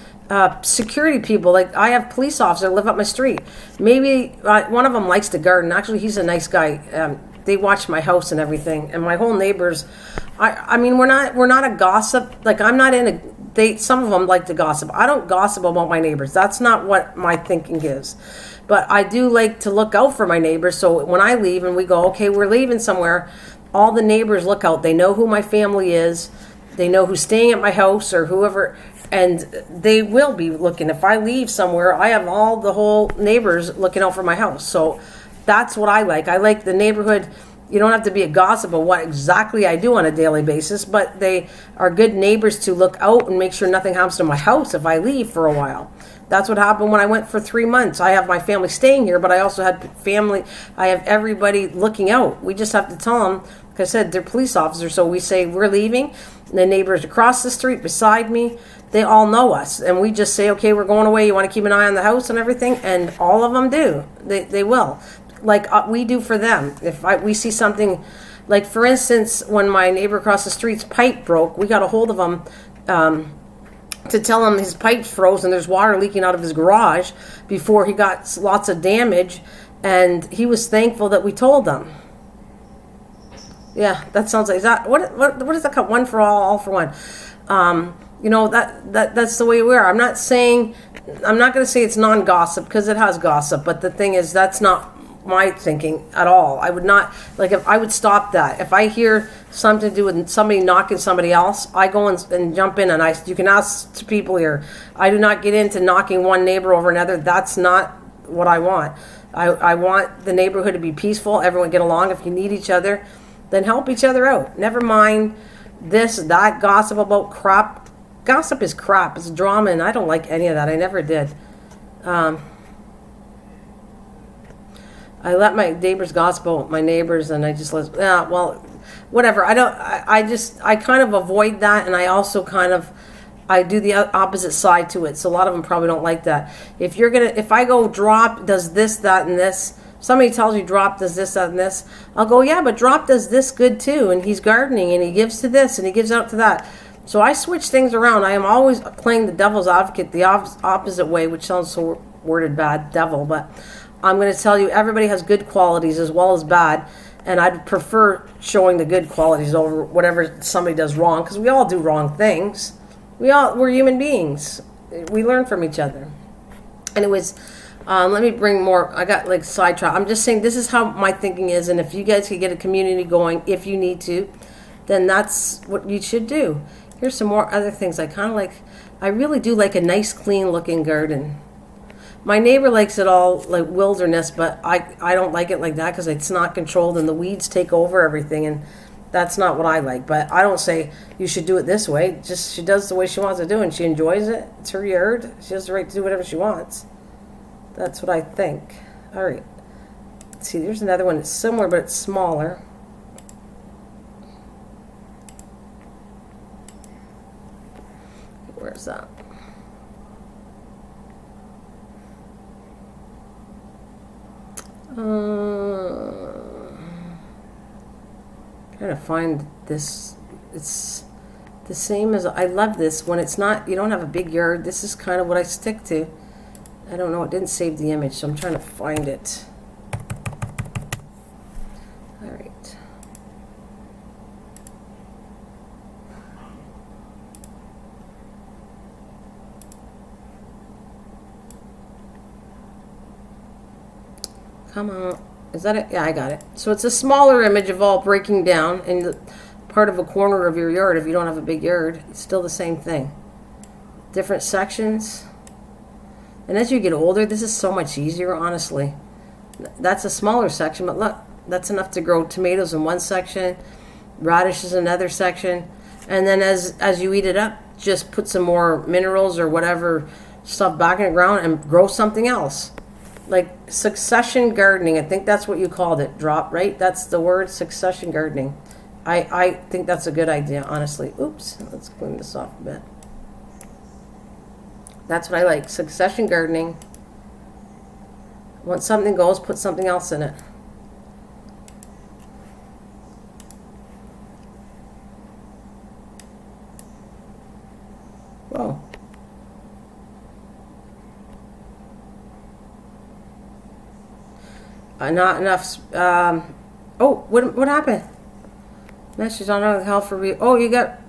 security people. Like I have police officers that live up my street. Maybe one of them likes to garden. Actually, he's a nice guy. They watch my house and everything, and my whole neighbors. I mean, we're not a gossip. Like I'm not in a. Some of them like to gossip. I don't gossip about my neighbors. That's not what my thinking is. But I do like to look out for my neighbors. So when I leave and we go, okay, we're leaving somewhere, all the neighbors look out. They know who my family is. They know who's staying at my house or whoever, and they will be looking. If I leave somewhere, I have all the whole neighbors looking out for my house. So that's what I like. I like the neighborhood. You don't have to be a gossip of what exactly I do on a daily basis, but they are good neighbors to look out and make sure nothing happens to my house if I leave for a while. That's what happened when I went for 3 months. I have my family staying here, but I also had I have everybody looking out. We just have to tell them, like I said, they're police officers, so we say we're leaving. The neighbors across the street, beside me, they all know us. And we just say, okay, we're going away. You want to keep an eye on the house and everything? And all of them do. They will. Like we do for them. If we see something, like for instance, when my neighbor across the street's pipe broke, we got a hold of him to tell him his pipe froze and there's water leaking out of his garage before he got lots of damage, and he was thankful that we told him. Yeah, that sounds like, is that what is that called? One for all for one. That's the way we are. I'm not going to say it's non-gossip because it has gossip, but the thing is that's not my thinking at all. I would not, like, if I would stop that. If I hear something to do with somebody knocking somebody else, I go and jump in, and you can ask to people here. I do not get into knocking one neighbor over another. That's not what I want. I want the neighborhood to be peaceful, everyone get along. If you need each other, then help each other out. Never mind that gossip about crap. Gossip is crap. It's drama, and I don't like any of that. I never did. I let my neighbors gossip about my neighbors, and I just whatever. I kind of avoid that, and I also I do the opposite side to it. So a lot of them probably don't like that. If I go Drop does this, that, and this, somebody tells you Drop does this, that, and this, I'll go, yeah, but Drop does this good too, and he's gardening, and he gives to this, and he gives out to that. So I switch things around. I am always playing the devil's advocate the opposite way, which sounds so worded bad, devil. But I'm going to tell you, everybody has good qualities as well as bad. And I'd prefer showing the good qualities over whatever somebody does wrong, because we all do wrong things. We're human beings. We learn from each other. Anyways, let me bring more. I got like sidetracked. I'm just saying this is how my thinking is, and if you guys could get a community going, if you need to, then that's what you should do. Here's some more other things I kind of like. I really do like a nice, clean-looking garden. My neighbor likes it all like wilderness, but I don't like it like that because it's not controlled and the weeds take over everything, and that's not what I like. But I don't say you should do it this way. Just she does the way she wants to do, and she enjoys it. It's her yard. She has the right to do whatever she wants. That's what I think. All right. Let's see, there's another one that's similar, but it's smaller. Where's that? Trying to find this. It's the same as, I love this when it's not, you don't have a big yard. This is kind of what I stick to. I don't know, it didn't save the image, so I'm trying to find it. All right. Come on. Is that it? Yeah, I got it. So it's a smaller image of all breaking down in the part of a corner of your yard. If you don't have a big yard, it's still the same thing. Different sections. And as you get older, this is so much easier, honestly. That's a smaller section, but look, that's enough to grow tomatoes in one section, radishes in another section. And then as you eat it up, just put some more minerals or whatever stuff back in the ground and grow something else. Like succession gardening, I think that's what you called it, Drop, right? That's the word, succession gardening. I think that's a good idea, honestly. Oops, let's clean this off a bit. That's what I like, succession gardening. Once something goes, put something else in it. Whoa. Not enough. Oh, what happened? Message on other help for review. Oh, you got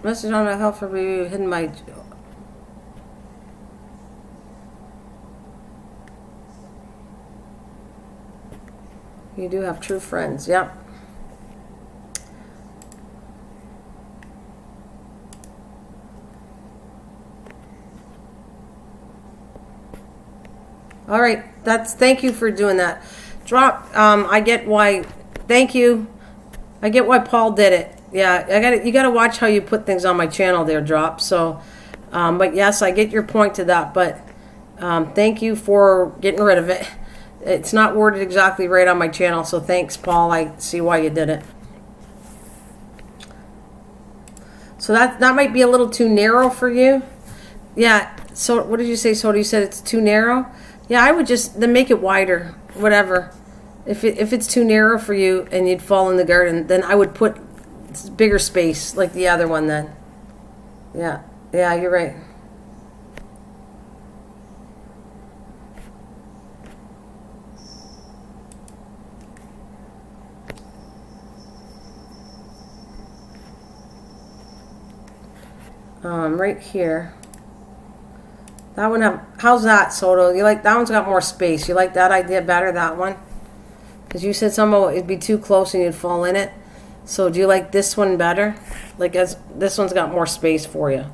message on other help for review. Hidden my. You do have true friends. Yep. All right. Thank you for doing that. Drop. I get why. Thank you. I get why Paul did it. Yeah, you got to watch how you put things on my channel there, Drop. So, but yes, I get your point to that. But thank you for getting rid of it. It's not worded exactly right on my channel. So thanks, Paul. I see why you did it. So that might be a little too narrow for you. Yeah. So what did you say, Soda? You said it's too narrow? Yeah, I would just then make it wider, whatever. If it's too narrow for you and you'd fall in the garden, then I would put bigger space like the other one then. Yeah, you're right. Right here. That one how's that, Soto? You like that one's got more space. You like that idea better, that one? Because you said somehow it'd be too close and you'd fall in it. So do you like this one better? Like as this one's got more space for you.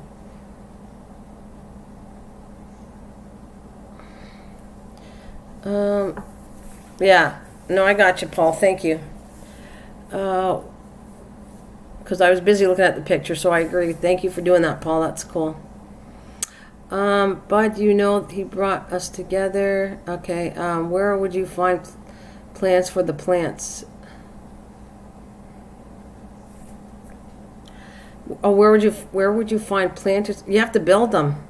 Yeah. No, I got you, Paul. Thank you. Because I was busy looking at the picture, so I agree. Thank you for doing that, Paul. That's cool. Bud, you know, he brought us together. Okay. Where would you find plans for the plants? Oh, where would you find planters? You have to build them.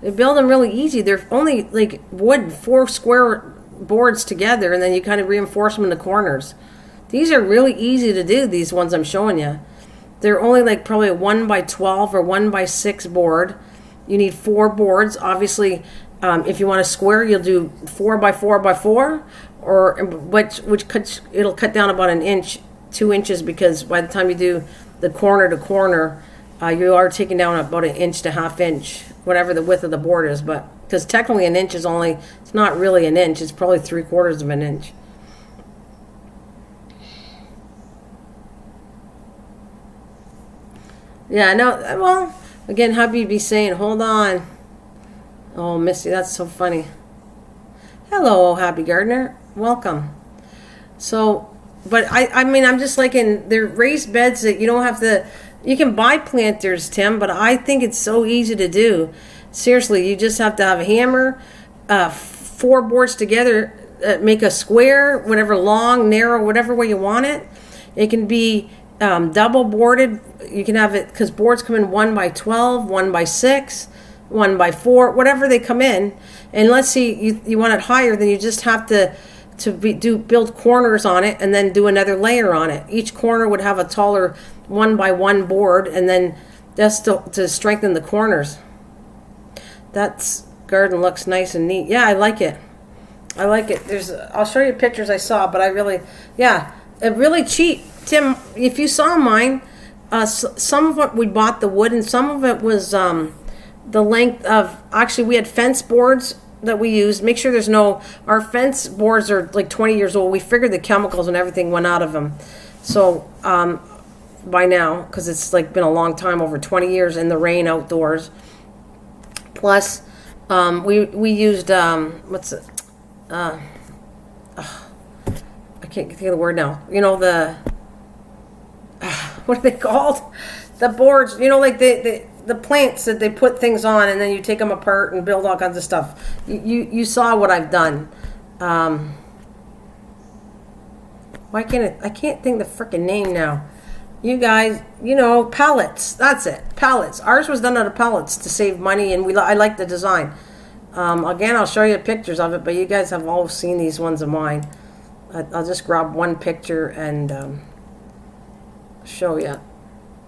They build them really easy. They're only like wood, 4 square boards together, and then you kind of reinforce them in the corners. These are really easy to do, these ones I'm showing you. They're only like probably a 1x12 or 1x6 board. You need 4 boards. Obviously, if you want a square, you'll do 4x4x4, or it'll cut down about an inch, 2 inches, because by the time you do the corner to corner, you are taking down about an inch to half inch, whatever the width of the board is. But because technically an inch is only, it's not really an inch, it's probably 3/4 of an inch. Yeah, no, well, again, hubby be saying, hold on. Oh, Misty, that's so funny. Hello, Happy Gardener. Welcome. So, but I mean, I'm just liking, they're raised beds that you don't have to, you can buy planters, Tim, but I think it's so easy to do. Seriously, you just have to have a hammer, 4 boards together, make a square, whatever, long, narrow, whatever way you want it. It can be double boarded. You can have it, because boards come in 1x12, 1x6, 1x4, whatever they come in. And let's see, you want it higher, then you just have to build corners on it and then do another layer on it. Each corner would have a taller 1x1 board, and then that's to strengthen the corners. That's garden looks nice and neat. Yeah, I like it. I like it. I'll show you pictures I saw, but really cheap. Tim, if you saw mine, some of it we bought the wood, and some of it was the length of, actually we had fence boards that we used. Make sure our fence boards are like 20 years old. We figured the chemicals and everything went out of them. So by now, because it's like been a long time, over 20 years in the rain outdoors. Plus, we used, what's it? I can't think of the word now. You know, what are they called? The boards, you know, like the plants that they put things on, and then you take them apart and build all kinds of stuff. You saw what I've done. Why can't I can't think of the freaking name now. You guys, pallets. That's it. Pallets. Ours was done out of pallets to save money, and I like the design. Again, I'll show you pictures of it, but you guys have all seen these ones of mine. I'll just grab one picture and show you.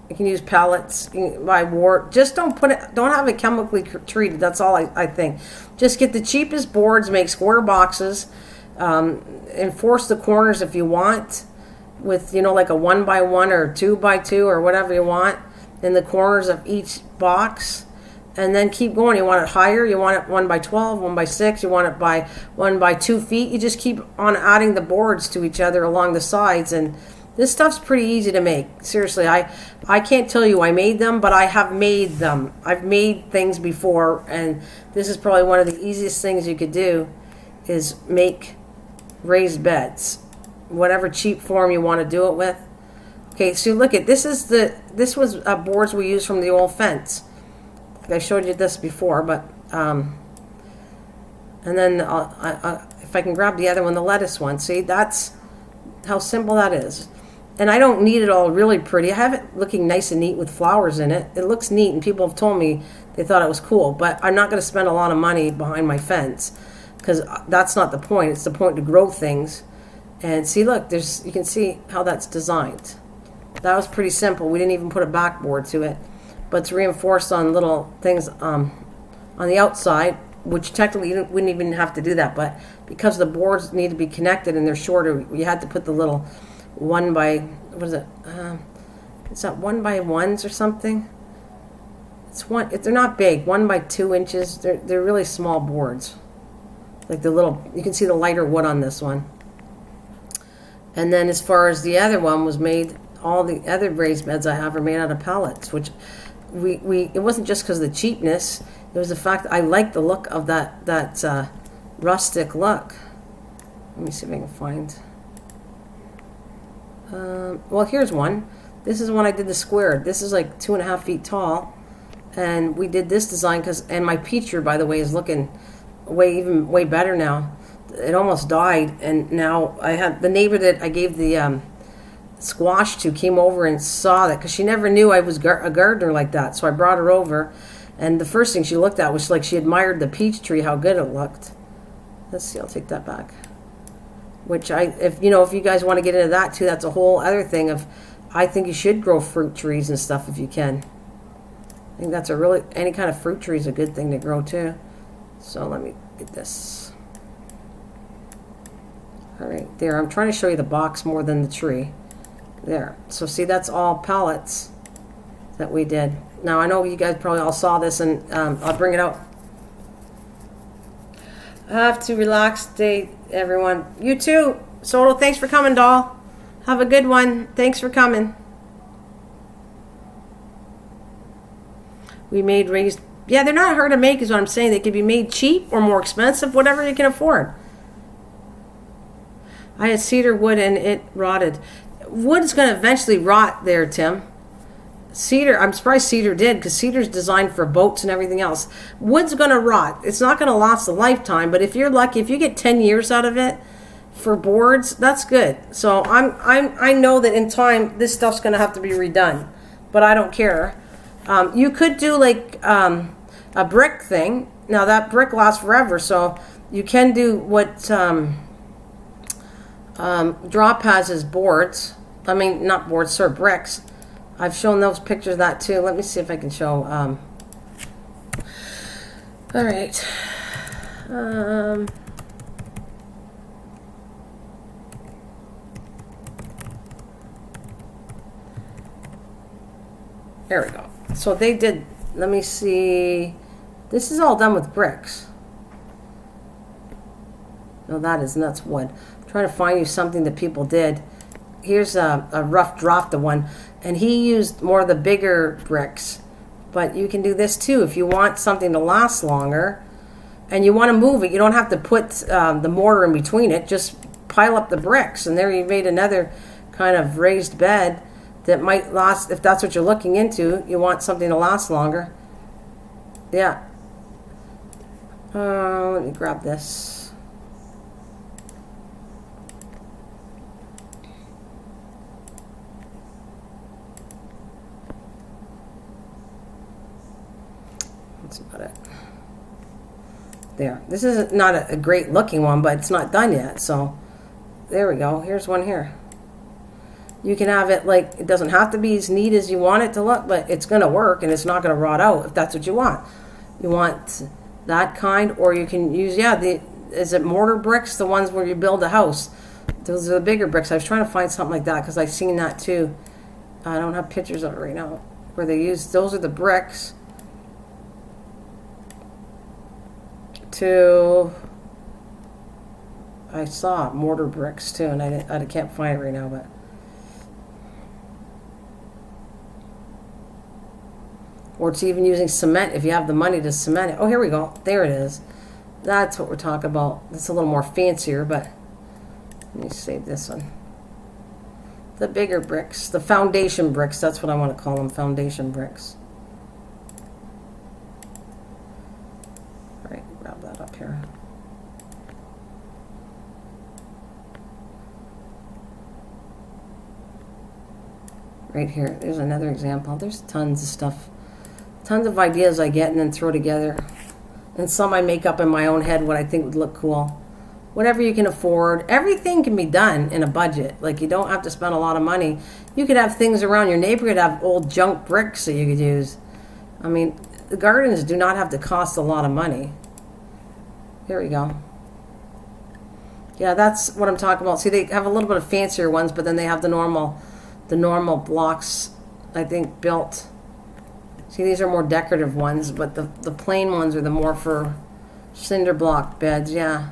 You can use pallets by wart. Just don't have it chemically treated. That's all I think. Just get the cheapest boards, make square boxes, enforce the corners if you want, with like a 1x1 or 2x2 or whatever you want in the corners of each box, and then keep going. You want it higher, you want it 1x12, 1x6, you want it by 1x2 feet. You just keep on adding the boards to each other along the sides, and this stuff's pretty easy to make. Seriously, I can't tell you I made them, but I have made them. I've made things before, and this is probably one of the easiest things you could do, is make raised beds, whatever cheap form you want to do it with. Okay, so look at this was boards we used from the old fence. I showed you this before, but and then if I can grab the other one, the lettuce one. See, that's how simple that is. And I don't need it all really pretty. I have it looking nice and neat with flowers in it. It looks neat, and people have told me they thought it was cool. But I'm not going to spend a lot of money behind my fence, because that's not the point. It's the point to grow things. And see, look, you can see how that's designed. That was pretty simple. We didn't even put a backboard to it, but it's reinforced on little things on the outside, which technically you wouldn't even have to do that. But because the boards need to be connected and they're shorter, you had to put the little is that 1x1s or something? They're not big, 1x2 inches. They're really small boards. Like you can see the lighter wood on this one. And then as far as the other one was made, all the other raised beds I have are made out of pallets, which it wasn't just because of the cheapness. It was the fact that I like the look of that rustic look. Let me see if I can find. Well, here's one. This is one I did the square. This is like 2.5 feet tall, and we did this design and my peach tree, by the way, is looking way better now. It almost died, and now I had the neighbor that I gave the squash to came over and saw that, because she never knew I was a gardener like that. So I brought her over, and the first thing she looked at was like she admired the peach tree, how good it looked. Let's see, I'll take that back. Which if you guys want to get into that too, that's a whole other thing of I think you should grow fruit trees and stuff if you can. I think that's any kind of fruit tree is a good thing to grow too. So let me get this. All right, there. I'm trying to show you the box more than the tree. There. So see, that's all pallets that we did. Now I know you guys probably all saw this, and I'll bring it out. I have to relax today, everyone. You too. Soto, thanks for coming, doll. Have a good one. Thanks for coming. We made raised... Yeah, they're not hard to make is what I'm saying. They could be made cheap or more expensive, whatever you can afford. I had cedar wood and it rotted. Wood's going to eventually rot there, Tim. Cedar, I'm surprised cedar did, because cedar's designed for boats and everything else. Wood's going to rot. It's not going to last a lifetime, but if you're lucky, if you get 10 years out of it for boards, that's good. So I know that in time this stuff's going to have to be redone, but I don't care. You could do like a brick thing. Now that brick lasts forever, so you can do what Drop has is boards. I mean, not boards, sir, bricks. I've shown those pictures of that too. Let me see if I can show. All right. There we go. So they did, let me see. This is all done with bricks. No, that is nuts wood. I'm trying to find you something that people did. Here's a rough draft of one. And he used more of the bigger bricks. But you can do this too if you want something to last longer. And you want to move it. You don't have to put the mortar in between it. Just pile up the bricks. And there you made another kind of raised bed that might last, if that's what you're looking into. You want something to last longer. Yeah. Let me grab this. That's about it. There. This is not a great looking one, but it's not done yet. So there we go. Here's one here. You can have it like, it doesn't have to be as neat as you want it to look, but it's going to work and it's not going to rot out if that's what you want. You want that kind, or you can use, is it mortar bricks, the ones where you build a house? Those are the bigger bricks. I was trying to find something like that because I've seen that too. I don't have pictures of it right now. Where they use, those are the bricks. I saw mortar bricks too, and I can't find it right now, but or it's even using cement if you have the money to cement it. Oh, here we go. There it is. That's what we're talking about. It's a little more fancier, but let me save this one. The bigger bricks, the foundation bricks, that's what I want to call them, foundation bricks. All right, grab that up here. Right here, there's another example. There's tons of stuff. Tons of ideas I get and then throw together. And some I make up in my own head what I think would look cool. Whatever you can afford. Everything can be done in a budget. Like, you don't have to spend a lot of money. You could have things around your neighborhood, have old junk bricks that you could use. I mean, the gardens do not have to cost a lot of money. Here we go. Yeah, that's what I'm talking about. See, they have a little bit of fancier ones, but then they have the normal blocks, I think, built. See, these are more decorative ones, but the plain ones are the more for cinder block beds, yeah.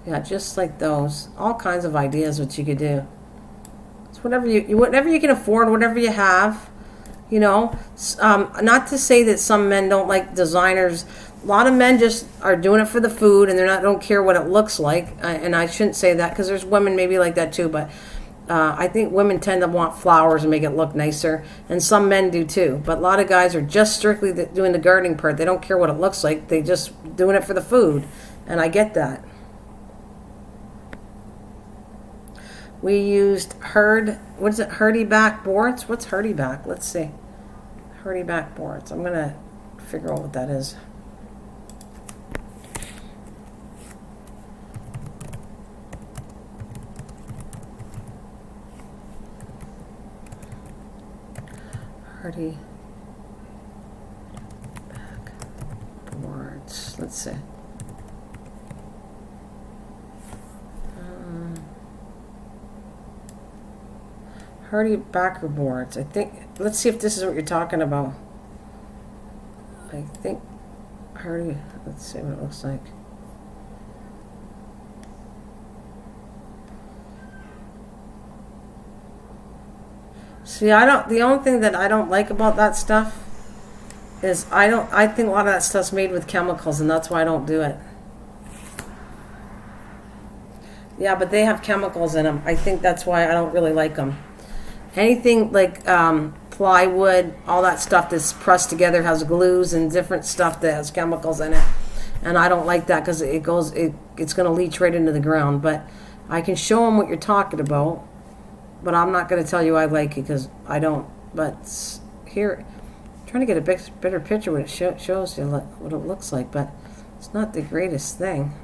Yeah, just like those. All kinds of ideas what you could do. It's whatever you can afford, whatever you have, you know. Not to say that some men don't like designers. A lot of men just are doing it for the food, and don't care what it looks like. And I shouldn't say that, because there's women maybe like that too, but I think women tend to want flowers and make it look nicer, and some men do too. But a lot of guys are just strictly doing the gardening part. They don't care what it looks like. They just doing it for the food, and I get that. We used hardy back boards? What's hardy back? Let's see. Hardy back boards. I'm going to figure out what that is. Hardy boards. Let's see. Hardy backer boards. I think. Let's see if this is what you're talking about. I think Hardy. Let's see what it looks like. See, I don't. The only thing that I don't like about that stuff is I think a lot of that stuff's made with chemicals, and that's why I don't do it. Yeah, but they have chemicals in them. I think that's why I don't really like them. Anything like plywood, all that stuff that's pressed together has glues and different stuff that has chemicals in it, and I don't like that because it's going to leach right into the ground. But I can show them what you're talking about, but I'm not going to tell you I like it because I don't. But here, I'm trying to get a better picture what it shows you what it looks like, but it's not the greatest thing.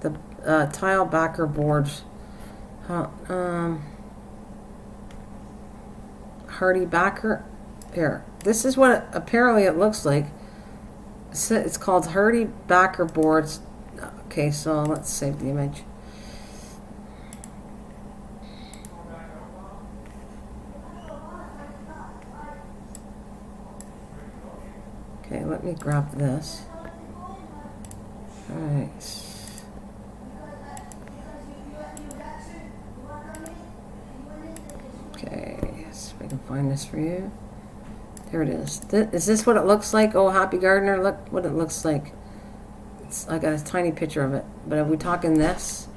The tile backer boards. Hardy backer. Here. This is what apparently it looks like. It's called Hardy backer boards. Okay, so let's save the image. Okay, let me grab this. All right. Okay, so if I can find this for you. There it is. Is this what it looks like? Oh, Happy Gardener, look what it looks like. I got a tiny picture of it. But are we talking this?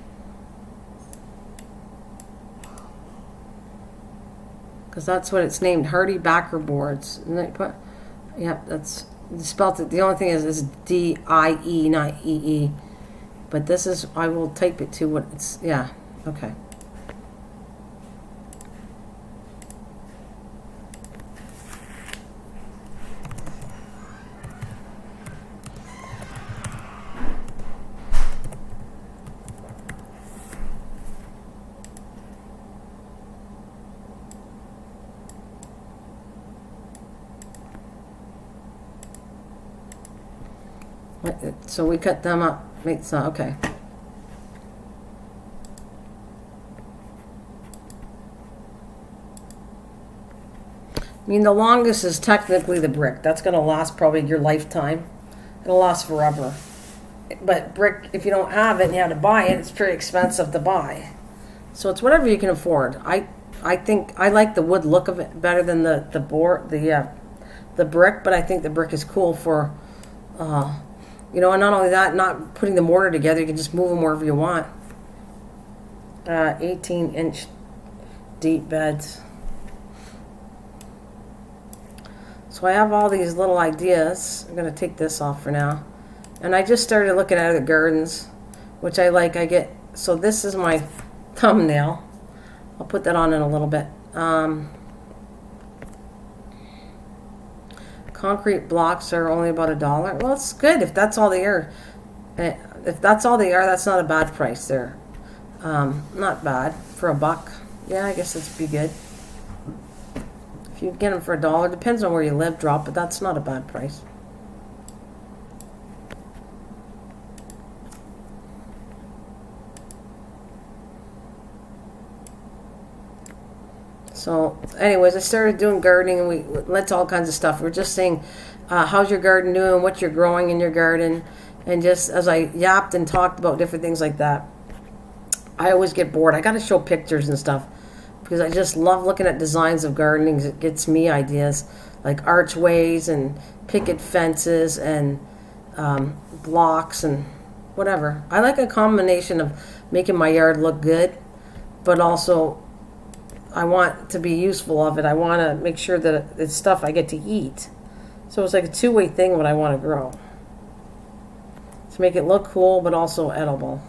Because that's what it's named, Hardy backer boards. Yep, that's spelled it. The only thing is D-I-E, not E-E. But this is, I will type it to what it's, yeah, okay. So we cut them up. Okay. I mean, the longest is technically the brick. That's going to last probably your lifetime. It'll last forever. But brick, if you don't have it and you have to buy it, it's pretty expensive to buy. So it's whatever you can afford. I think I like the wood look of it better than the brick, but I think the brick is cool for. And not only that, not putting the mortar together, you can just move them wherever you want. 18-inch deep beds. So I have all these little ideas. I'm going to take this off for now. And I just started looking at the gardens, which I like. So this is my thumbnail. I'll put that on in a little bit. Concrete blocks are only about $1. Well, it's good if that's all they are. If that's all they are, that's not a bad price there. Not bad for $1. Yeah, I guess that'd be good. If you get them for $1, depends on where you live, but that's not a bad price. So, anyways, I started doing gardening, and that's all kinds of stuff. We're just saying, how's your garden doing? What you're growing in your garden, and just as I yapped and talked about different things like that, I always get bored. I got to show pictures and stuff because I just love looking at designs of gardening. It gets me ideas like archways and picket fences and blocks and whatever. I like a combination of making my yard look good, but also I want to be useful of it. I want to make sure that it's stuff I get to eat. So it's like a two-way thing what I want to grow. To make it look cool, but also edible.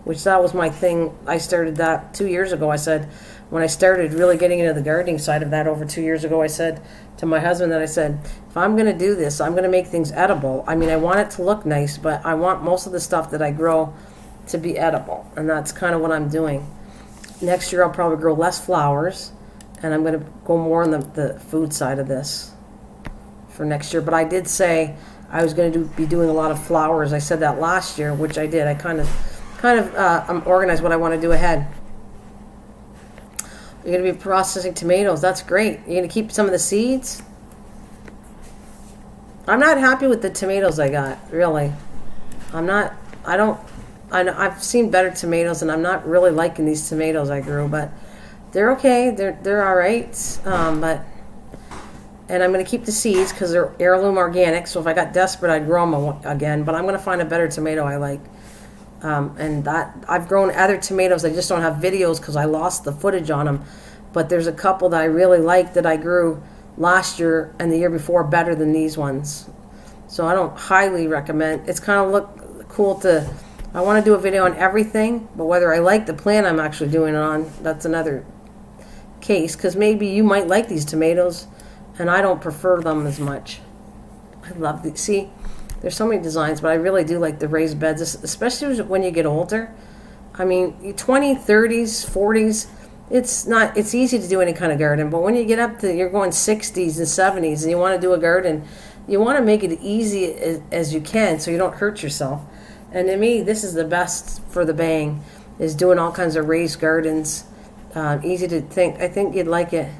Which that was my thing. I started that 2 years ago. I said, when I started really getting into the gardening side of that over 2 years ago, I said to my husband that I said, if I'm going to do this, I'm going to make things edible. I mean, I want it to look nice, but I want most of the stuff that I grow to be edible. And that's kind of what I'm doing. next year I'll probably grow less flowers, and I'm going to go more on the food side of this for next year. But I did say I was going to be doing a lot of flowers. I said that last year, which I did. I kind of I'm organized what I want to do ahead. You're going to be processing tomatoes. That's great. You're going to keep some of the seeds. I'm not happy with the tomatoes I got, really. I've seen better tomatoes, and I'm not really liking these tomatoes I grew, but they're okay. They're all right. And I'm going to keep the seeds because they're heirloom organic. So if I got desperate, I'd grow them again. But I'm going to find a better tomato I like. And that I've grown other tomatoes. I just don't have videos because I lost the footage on them. But there's a couple that I really like that I grew last year and the year before better than these ones. So I don't highly recommend. It's kind of look cool to. I want to do a video on everything, but whether I like the plant I'm actually doing it on, that's another case. Because maybe you might like these tomatoes, and I don't prefer them as much. I love these. See, there's so many designs, but I really do like the raised beds, especially when you get older. I mean, 20s, 30s, 40s. It's easy to do any kind of garden, but when you get up to, you're going 60s and 70s and you want to do a garden, you want to make it easy as you can so you don't hurt yourself. And to me, this is the best for the bang, is doing all kinds of raised gardens. Easy to think. I think you'd like it.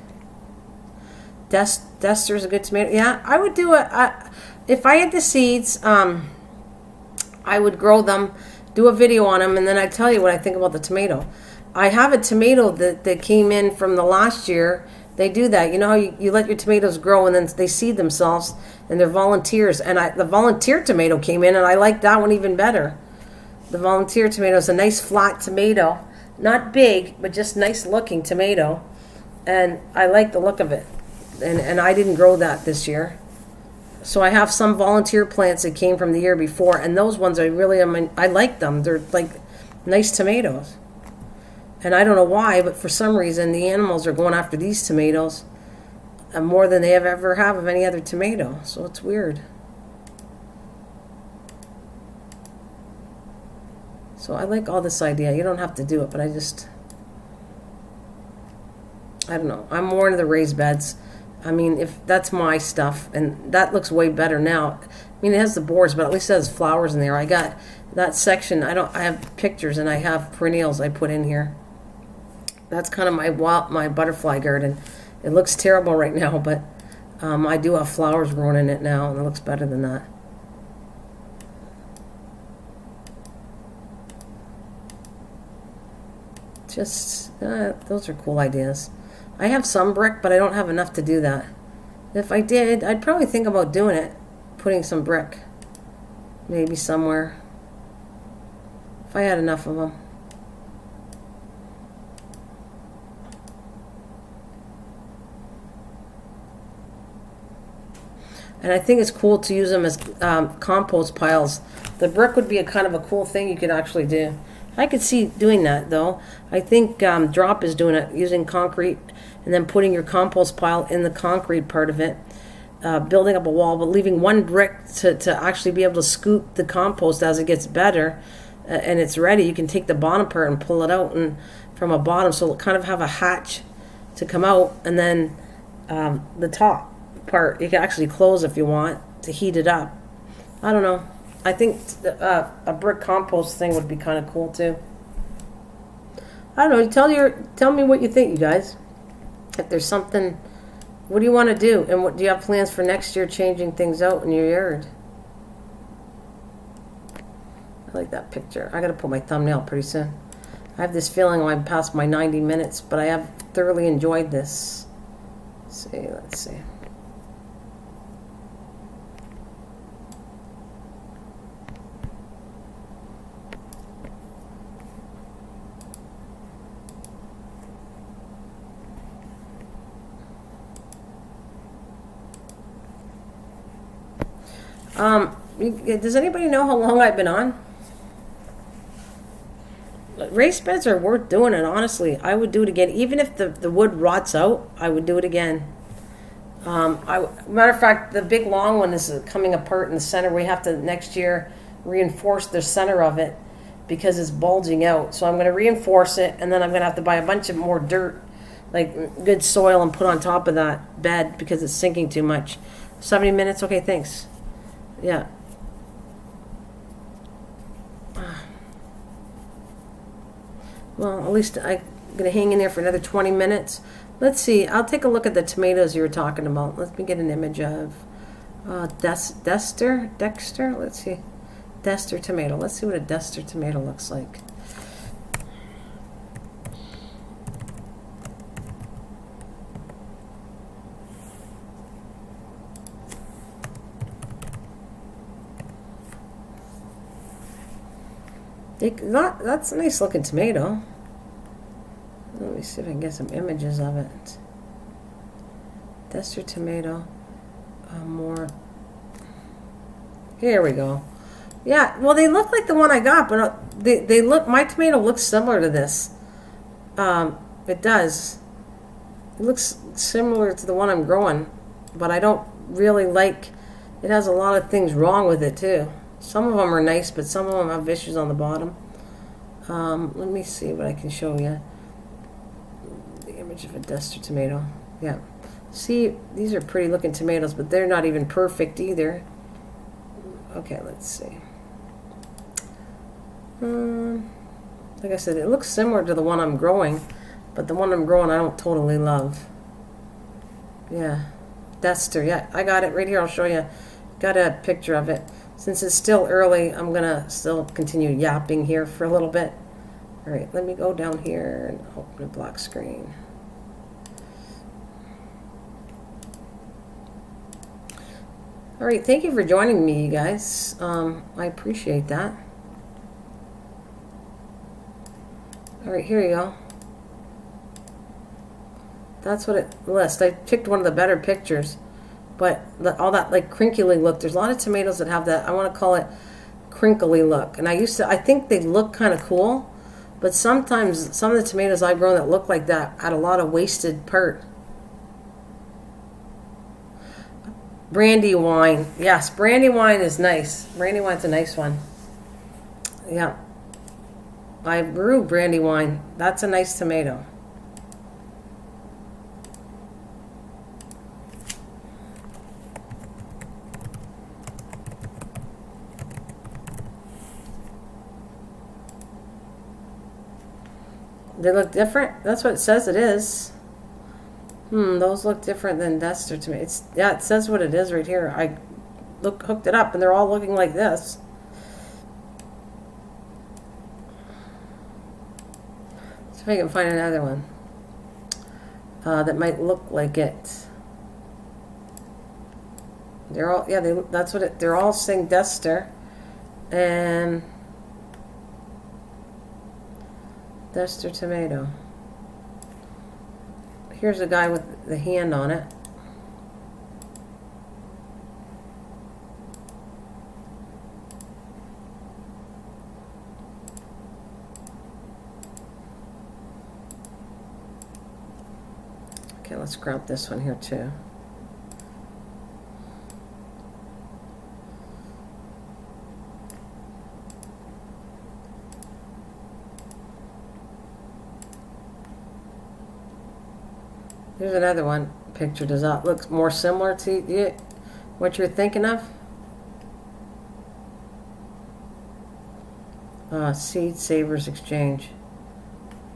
Dester's a good tomato. Yeah, I would do it. If I had the seeds, I would grow them, do a video on them, and then I'd tell you what I think about the tomato. I have a tomato that came in from the last year. They do that. You know how you let your tomatoes grow and then they seed themselves and they're volunteers. And the volunteer tomato came in and I like that one even better. The volunteer tomato is a nice flat tomato. Not big, but just nice looking tomato. And I like the look of it. And I didn't grow that this year. So I have some volunteer plants that came from the year before. And those ones I like them. They're like nice tomatoes. And I don't know why, but for some reason the animals are going after these tomatoes more than they ever have of any other tomato. So it's weird. So I like all this idea. You don't have to do it, but I don't know. I'm more into the raised beds. I mean, if that's my stuff, and that looks way better now. I mean, it has the boards, but at least it has flowers in there. I got that section. I have pictures and I have perennials I put in here. That's kind of my butterfly garden. It looks terrible right now, but I do have flowers growing in it now, and it looks better than that. Just, those are cool ideas. I have some brick, but I don't have enough to do that. If I did, I'd probably think about doing it, putting some brick, maybe somewhere, if I had enough of them. And I think it's cool to use them as compost piles. The brick would be a kind of a cool thing you could actually do. I could see doing that, though. I think Drop is doing it, using concrete and then putting your compost pile in the concrete part of it, building up a wall, but leaving one brick to actually be able to scoop the compost as it gets better and it's ready. You can take the bottom part and pull it out and from a bottom, so it'll kind of have a hatch to come out, and then the top part you can actually close if you want to heat it up. I don't know. I think a brick compost thing would be kind of cool too. I don't know. Tell me what you think, you guys. If there's something, what do you want to do, and what do you have plans for next year, changing things out in your yard? I like that picture. I got to put my thumbnail pretty soon. I have this feeling I'm past my 90 minutes, but I have thoroughly enjoyed this. Let's see. Does anybody know how long I've been on? Raised beds are worth doing it, honestly. I would do it again. Even if the wood rots out, I would do it again. Matter of fact, the big long one is coming apart in the center. We have to next year reinforce the center of it. because it's bulging out. So I'm going to reinforce it, and then I'm going to have to buy a bunch of more dirt, like good soil, and put on top of that bed because it's sinking too much. 70 minutes? Okay, thanks. Yeah. Well, at least I'm going to hang in there for another 20 minutes. Let's see. I'll take a look at the tomatoes you were talking about. Let me get an image of Dexter. Let's see. Dexter tomato. Let's see what a Dexter tomato looks like. That's a nice looking tomato. Let me see if I can get some images of it. Dexter tomato. More. Here we go. Yeah, well, they look like the one I got, but they look. My tomato looks similar to this. It does. It looks similar to the one I'm growing, but I don't really like. It has a lot of things wrong with it too. Some of them are nice, but some of them have issues on the bottom. Let me see what I can show you. The image of a Dexter tomato. Yeah. See, these are pretty looking tomatoes, but they're not even perfect either. Okay, let's see. Like I said, it looks similar to the one I'm growing, but the one I'm growing I don't totally love. Yeah. Dexter. Yeah, I got it right here. I'll show you. Got a picture of it. Since it's still early, I'm going to still continue yapping here for a little bit. All right, let me go down here and open a black screen. All right, thank you for joining me, you guys. I appreciate that. All right, here you go. That's what it lists. I picked one of the better pictures. But all that like crinkly look, there's a lot of tomatoes that have that, I want to call it crinkly look. And I think they look kind of cool, but sometimes some of the tomatoes I've grown that look like that had a lot of wasted part. Brandywine. Yes, Brandywine is nice. Brandywine's a nice one. Yeah. I grew Brandywine. That's a nice tomato. They look different? That's what it says it is. Those look different than Dexter to me. Yeah, it says what it is right here. I hooked it up and they're all looking like this. See if I can find another one that might look like it. They're all, yeah, that's what it, they're all saying Dexter. And Dexter tomato. Here's a guy with the hand on it. Okay, let's grab this one here too. Here's another one picture. Does that look more similar to you, what you're thinking of? Seed Savers Exchange.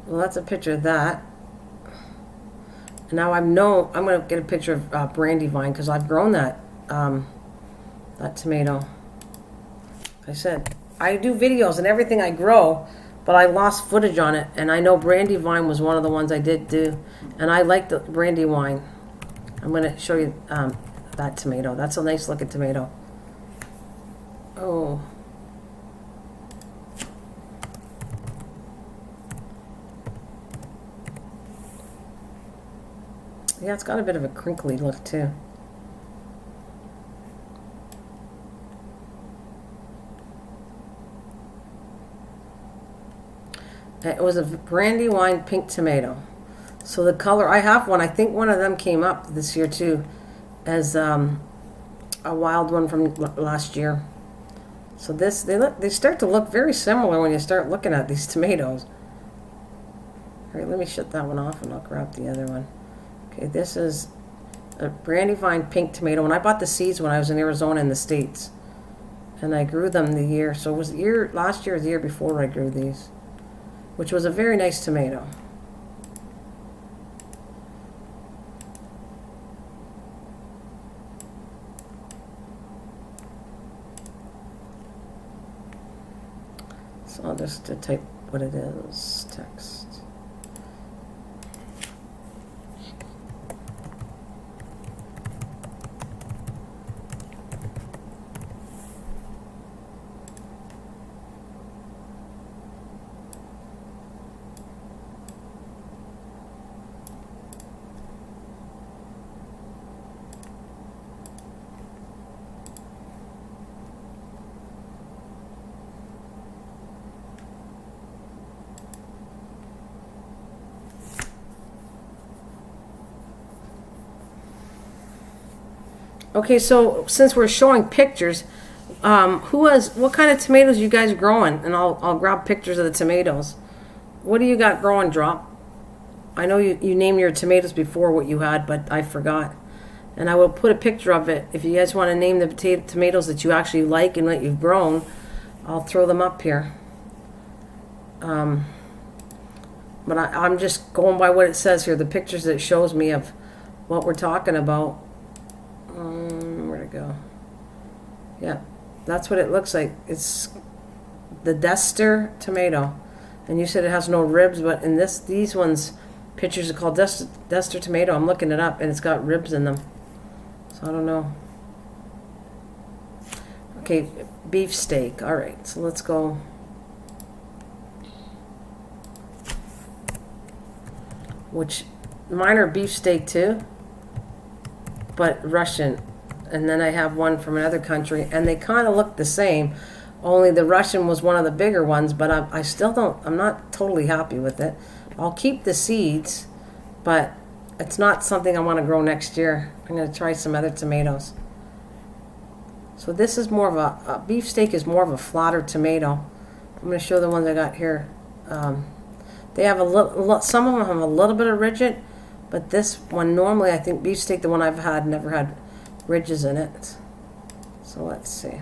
Well, that's a picture of that. And now I'm going to get a picture of Brandywine because I've grown that that tomato. Like I said, I do videos and everything I grow, but I lost footage on it, and I know Brandywine was one of the ones I did do, and I like the Brandywine. I'm going to show you that tomato. That's a nice looking tomato. Oh. Yeah, it's got a bit of a crinkly look too. It was a Brandywine pink tomato. So the color, I have one. I think one of them came up this year too as a wild one from last year. So they start to look very similar when you start looking at these tomatoes. All right, let me shut that one off and I'll grab the other one. Okay, this is a Brandywine pink tomato. When I bought the seeds when I was in Arizona in the States, and I grew them the year, so it was last year or the year before I grew these, which was a very nice tomato. So I'll just type what it is, text. Okay, so since we're showing pictures, what kind of tomatoes you guys growing? And I'll grab pictures of the tomatoes. What do you got growing, Drop? I know you named your tomatoes before what you had, but I forgot. And I will put a picture of it. If you guys want to name the tomatoes that you actually like and that you've grown, I'll throw them up here. But I'm just going by what it says here, the pictures that it shows me of what we're talking about. Where'd it go? Yeah, that's what it looks like. It's the Dester tomato. And you said it has no ribs, but in these ones, pictures are called Dester tomato. I'm looking it up, and it's got ribs in them. So I don't know. Okay, beef steak. All right, so let's go. Which, mine are beef steak too, but Russian. And then I have one from another country, and they kind of look the same, only the Russian was one of the bigger ones, but I'm not totally happy with it. I'll keep the seeds, but it's not something I want to grow next year. I'm going to try some other tomatoes. So this is more of a beef steak is more of a flatter tomato. I'm going to show the ones I got here. They have some of them have a little bit of ridge, but this one normally, I think beef steak, the one I've had, never had ridges in it. So let's see.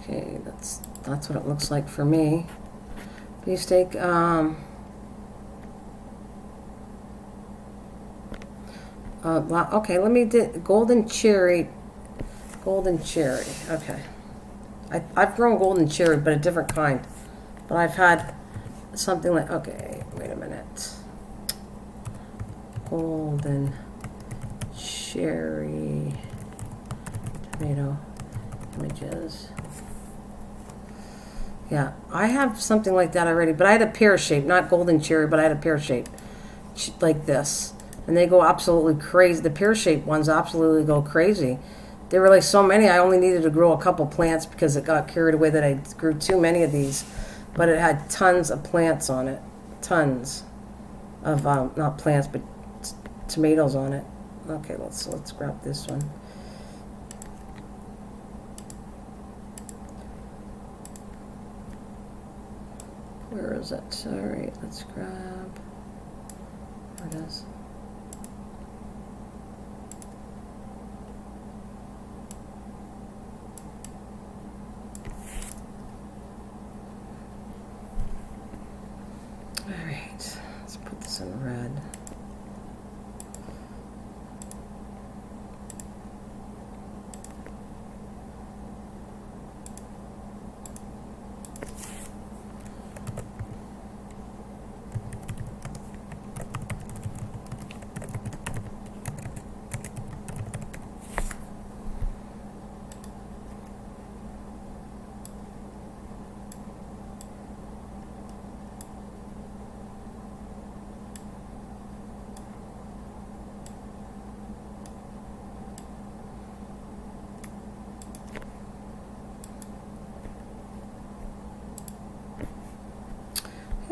Okay, that's what it looks like for me. Beef steak. Okay, let me do golden cherry. Golden cherry. Okay. I've grown golden cherry, but a different kind. But I've had something like, okay, wait a minute. Golden cherry tomato images. Yeah, I have something like that already, but I had a pear shape, not golden cherry, but I had a pear shape like this. And they go absolutely crazy. The pear shaped ones absolutely go crazy. There were like so many, I only needed to grow a couple plants because it got carried away that I grew too many of these. But it had tons of plants on it. Tons of, not plants, but tomatoes on it. Okay, let's grab this one. Where is it? All right, let's grab. There it is.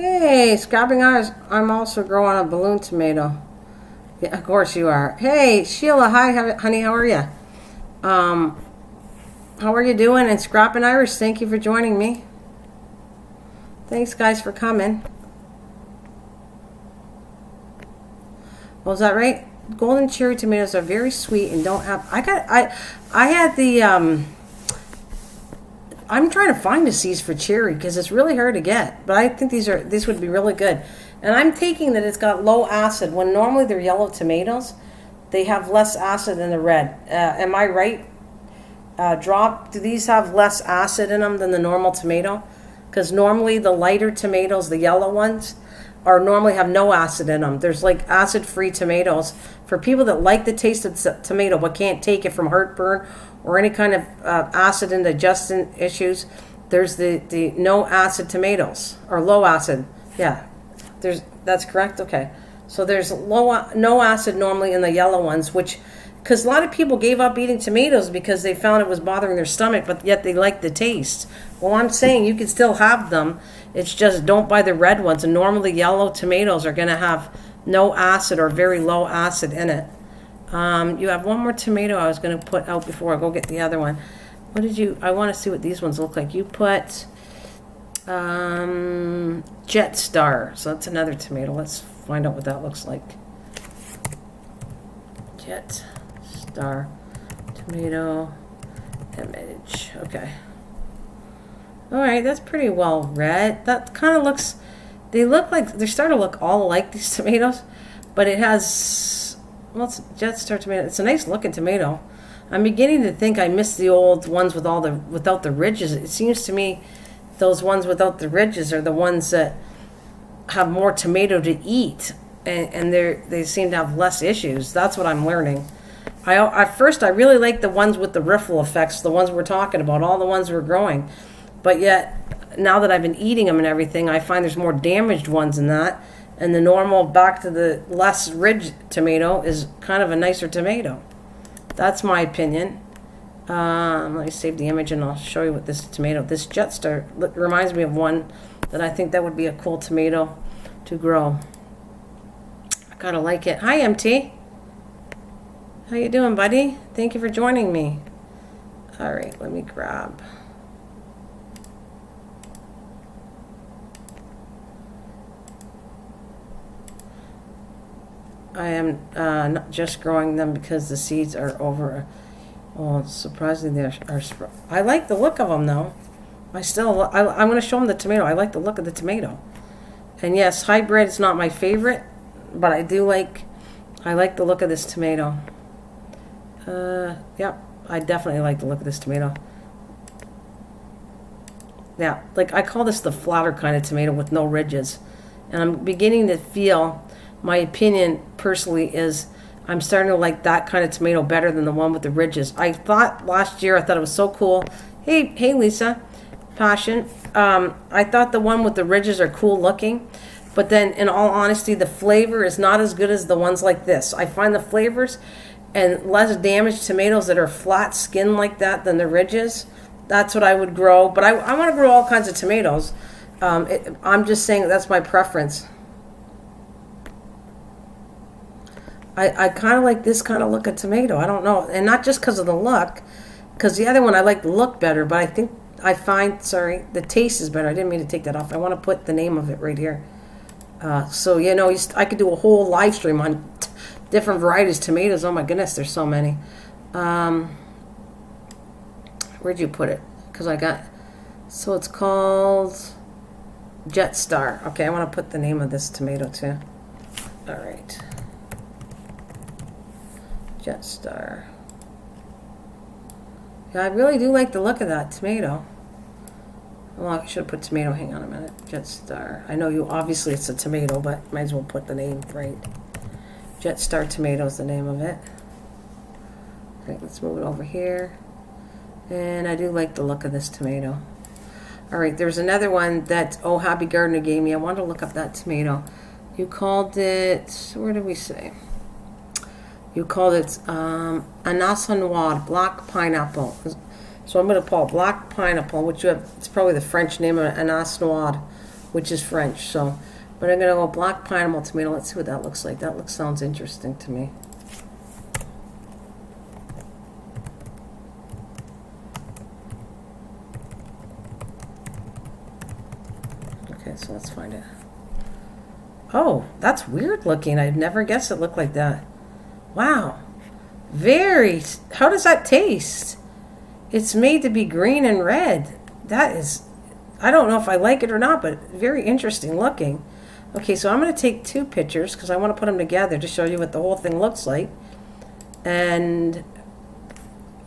Hey, Scrapping Eyes. I'm also growing a balloon tomato. Yeah, of course you are. Hey, Sheila. Hi, honey. How are you? How are you doing? And Scrapping Irish, thank you for joining me. Thanks, guys, for coming. Was that right? Golden cherry tomatoes are very sweet and don't have. I had the. I'm trying to find the seeds for cherry because it's really hard to get. But I think these would be really good. And I'm taking that it's got low acid. When normally they're yellow tomatoes, they have less acid than the red. Am I right? Do these have less acid in them than the normal tomato? Because normally the lighter tomatoes, the yellow ones, normally have no acid in them. There's like acid-free tomatoes. For people that like the taste of tomato but can't take it from heartburn or any kind of acid and digestion issues, there's the no acid tomatoes, or low acid. Yeah, that's correct. Okay, so there's no acid normally in the yellow ones, because a lot of people gave up eating tomatoes because they found it was bothering their stomach, but yet they like the taste. Well, I'm saying you can still have them. It's just don't buy the red ones. And normally yellow tomatoes are going to have no acid or very low acid in it. You have one more tomato I was going to put out before I go get the other one. I want to see what these ones look like. You put Jet Star. So that's another tomato. Let's find out what that looks like. Jet Star tomato image. Okay. All right, that's pretty well read. That kind of looks. They're starting to look all like these tomatoes, but it has. Well, it's Jet Star tomato. It's a nice looking tomato. I'm beginning to think I miss the old ones without the ridges. It seems to me those ones without the ridges are the ones that have more tomato to eat, and they seem to have less issues. That's what I'm learning. At first I really like the ones with the riffle effects, the ones we're talking about, all the ones we're growing. But yet, now that I've been eating them and everything, I find there's more damaged ones in that. And the normal, back to the less ridge tomato, is kind of a nicer tomato. That's my opinion. Let me save the image and I'll show you what this tomato, this Jet Star, reminds me of one that I think that would be a cool tomato to grow. I kind of like it. Hi, MT. How you doing, buddy? Thank you for joining me. All right, let me grab. I am not just growing them because the seeds are over. Oh, surprisingly, I like the look of them, though. I'm going to show them the tomato. I like the look of the tomato. And yes, hybrid is not my favorite, but I like the look of this tomato. Yeah, I definitely like the look of this tomato. Yeah, like I call this the flatter kind of tomato with no ridges. And I'm beginning to feel, my opinion personally is, I'm starting to like that kind of tomato better than the one with the ridges. I thought last year, I thought it was so cool. Hey Lisa, Passion. I thought the one with the ridges are cool looking. But then, in all honesty, the flavor is not as good as the ones like this. I find the flavors and less damaged tomatoes that are flat skin like that than the ridges. That's what I would grow. But I want to grow all kinds of tomatoes. I'm just saying that's my preference. I kind of like this kind of look of tomato. I don't know. And not just because of the look. Because the other one, I like the look better. But the taste is better. I didn't mean to take that off. I want to put the name of it right here. So, I could do a whole live stream on different varieties of tomatoes. Oh, my goodness, there's so many. Where'd you put it? So it's called Jet Star. Okay, I want to put the name of this tomato, too. All right. Jet Star. Yeah, I really do like the look of that tomato. Well, I should have put tomato. Hang on a minute. Jet Star. I know obviously it's a tomato, but might as well put the name right. Jet Star tomato is the name of it. All right, let's move it over here. And I do like the look of this tomato. All right, there's another one that Happy Gardener gave me. I wanted to look up that tomato. You called it, where did we say? You called it Anasa Noir, black pineapple. So I'm going to call it black pineapple, it's probably the French name of Anase Noir. which is French. So, but I'm gonna go black pineapple tomato. Let's see what that looks like. Sounds interesting to me. Okay, so let's find it. Oh, that's weird looking. I'd never guessed it looked like that. Wow. Very. How does that taste? It's made to be green and red. That is, I don't know if I like it or not, but very interesting looking. Okay, so I'm going to take 2 pictures because I want to put them together to show you what the whole thing looks like. And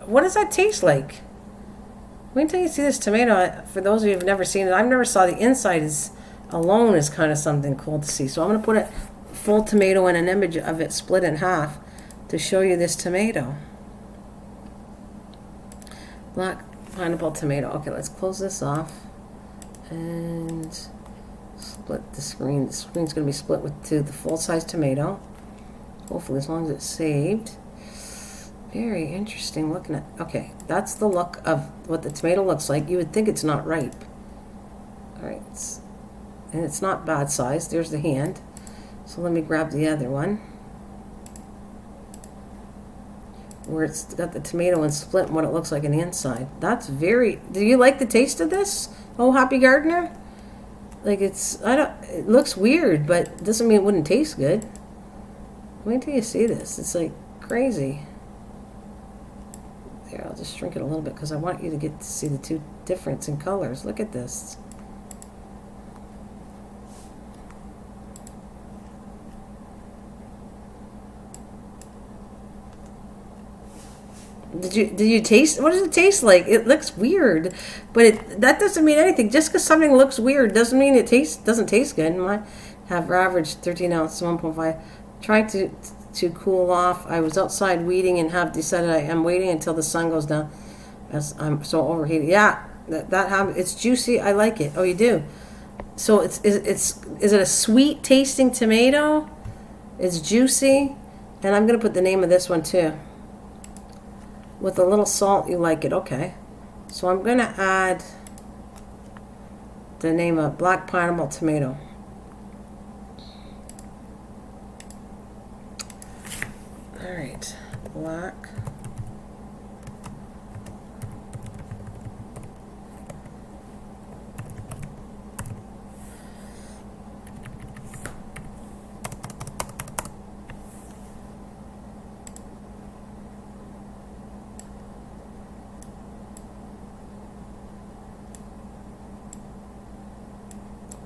what does that taste like? Wait until you see this tomato. For those of you who've never seen it, I've never saw the inside alone is kind of something cool to see. So I'm going to put a full tomato and an image of it split in half to show you this tomato. Black pineapple tomato. Okay, let's close this off and split the screen. The screen's going to be split to the full-size tomato. Hopefully, as long as it's saved. Very interesting looking at. Okay, that's the look of what the tomato looks like. You would think it's not ripe. All right, and it's not bad size. There's the hand. So let me grab the other one, where it's got the tomato and split and what it looks like on the inside. That's very. Do you like the taste of this? Oh, Happy Gardener. Like it looks weird, but it doesn't mean it wouldn't taste good. Wait till you see this. It's like crazy. There, I'll just shrink it a little bit because I want you to get to see the 2 difference in colors. Look at this. Did you taste? What does it taste like? It looks weird, but that doesn't mean anything. Just because something looks weird doesn't mean it doesn't taste good. I have average 13 ounce 1.5. Trying to cool off. I was outside weeding and have decided I am waiting until the sun goes down, as I'm so overheated. Yeah, that happens. It's juicy. I like it. Oh, you do. So is it a sweet tasting tomato? It's juicy, and I'm gonna put the name of this one too. With a little salt, you like it. Okay. So I'm going to add the name of black pineapple tomato. All right. Black.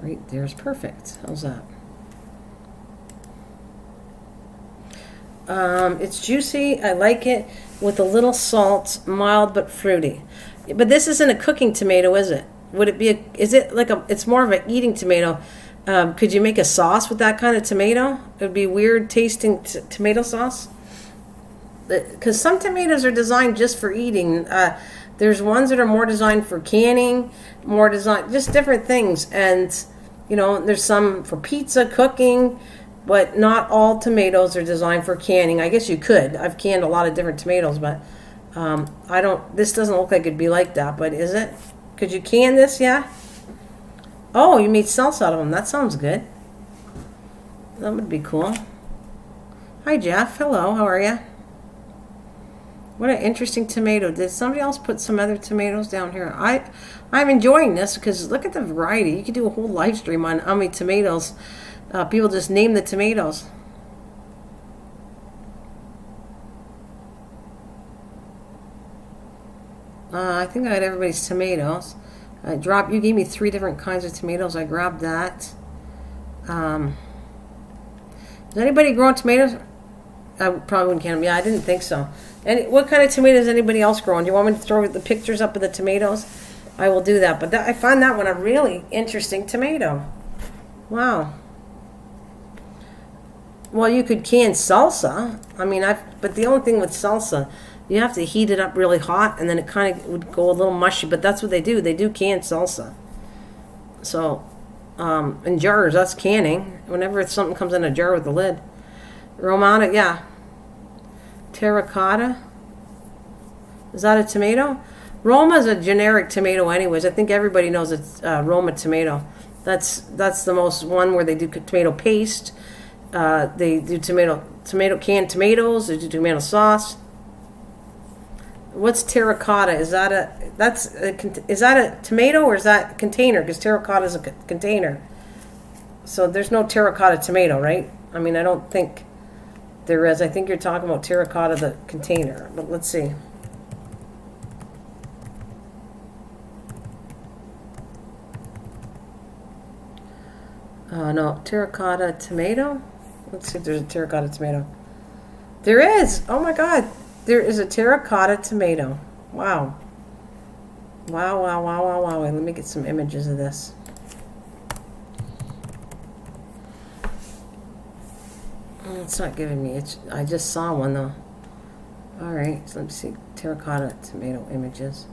Right there's perfect. How's that? It's juicy. I like it with a little salt, mild but fruity. But this isn't a cooking tomato, is it? Would it be? Is it like a? It's more of an eating tomato. Could you make a sauce with that kind of tomato? It would be weird tasting tomato sauce. Because some tomatoes are designed just for eating. There's ones that are more designed for canning, more designed, just different things. And, there's some for pizza, cooking, but not all tomatoes are designed for canning. I guess you could. I've canned a lot of different tomatoes, but this doesn't look like it'd be like that, but is it? Could you can this, yeah? Oh, you made salsa out of them. That sounds good. That would be cool. Hi, Jeff. Hello. How are you? What an interesting tomato. Did somebody else put some other tomatoes down here? I'm enjoying this because look at the variety. You could do a whole live stream on how many tomatoes. People just name the tomatoes. I think I had everybody's tomatoes. You gave me 3 different kinds of tomatoes. I grabbed that. Is anybody growing tomatoes? I probably wouldn't count them. Yeah, I didn't think so. And what kind of tomatoes is anybody else growing? Do you want me to throw the pictures up of the tomatoes? I will do that. But I find that one a really interesting tomato. Wow. Well, you could can salsa. But the only thing with salsa, you have to heat it up really hot, and then it kind of would go a little mushy. But that's what they do. They do can salsa. So, in jars, that's canning. Whenever something comes in a jar with a lid. Romana, yeah. Terracotta. Is that a tomato? Roma is a generic tomato anyways. I think everybody knows it's Roma tomato. That's the most one where they do tomato paste. They do canned tomatoes. They do tomato sauce. What's terracotta? Is that a tomato or is that a container? Because terracotta is a container. So there's no terracotta tomato, right? I mean, I don't think there is. I think you're talking about terracotta, the container. But let's see. No, terracotta tomato. Let's see if there's a terracotta tomato. There is. Oh my God. There is a terracotta tomato. Wow. Wow, wow, wow, wow, wow. Wait, let me get some images of this. It's not giving me. I just saw one though. All right, so let me see. Terracotta tomato images.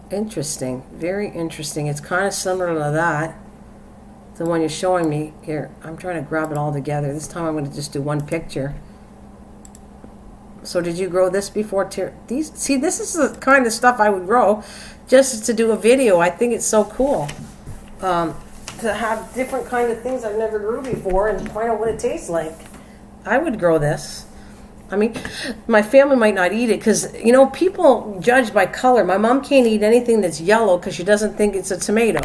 Interesting. Very interesting. It's kind of similar to that. The one you're showing me here. I'm trying to grab it all together. This time I'm going to just do one picture. So did you grow this before? See, this is the kind of stuff I would grow just to do a video. I think it's so cool to have different kind of things I've never grew before and find out what it tastes like. I would grow this. I mean, my family might not eat it because, you know, people judge by color. My mom can't eat anything that's yellow because she doesn't think it's a tomato.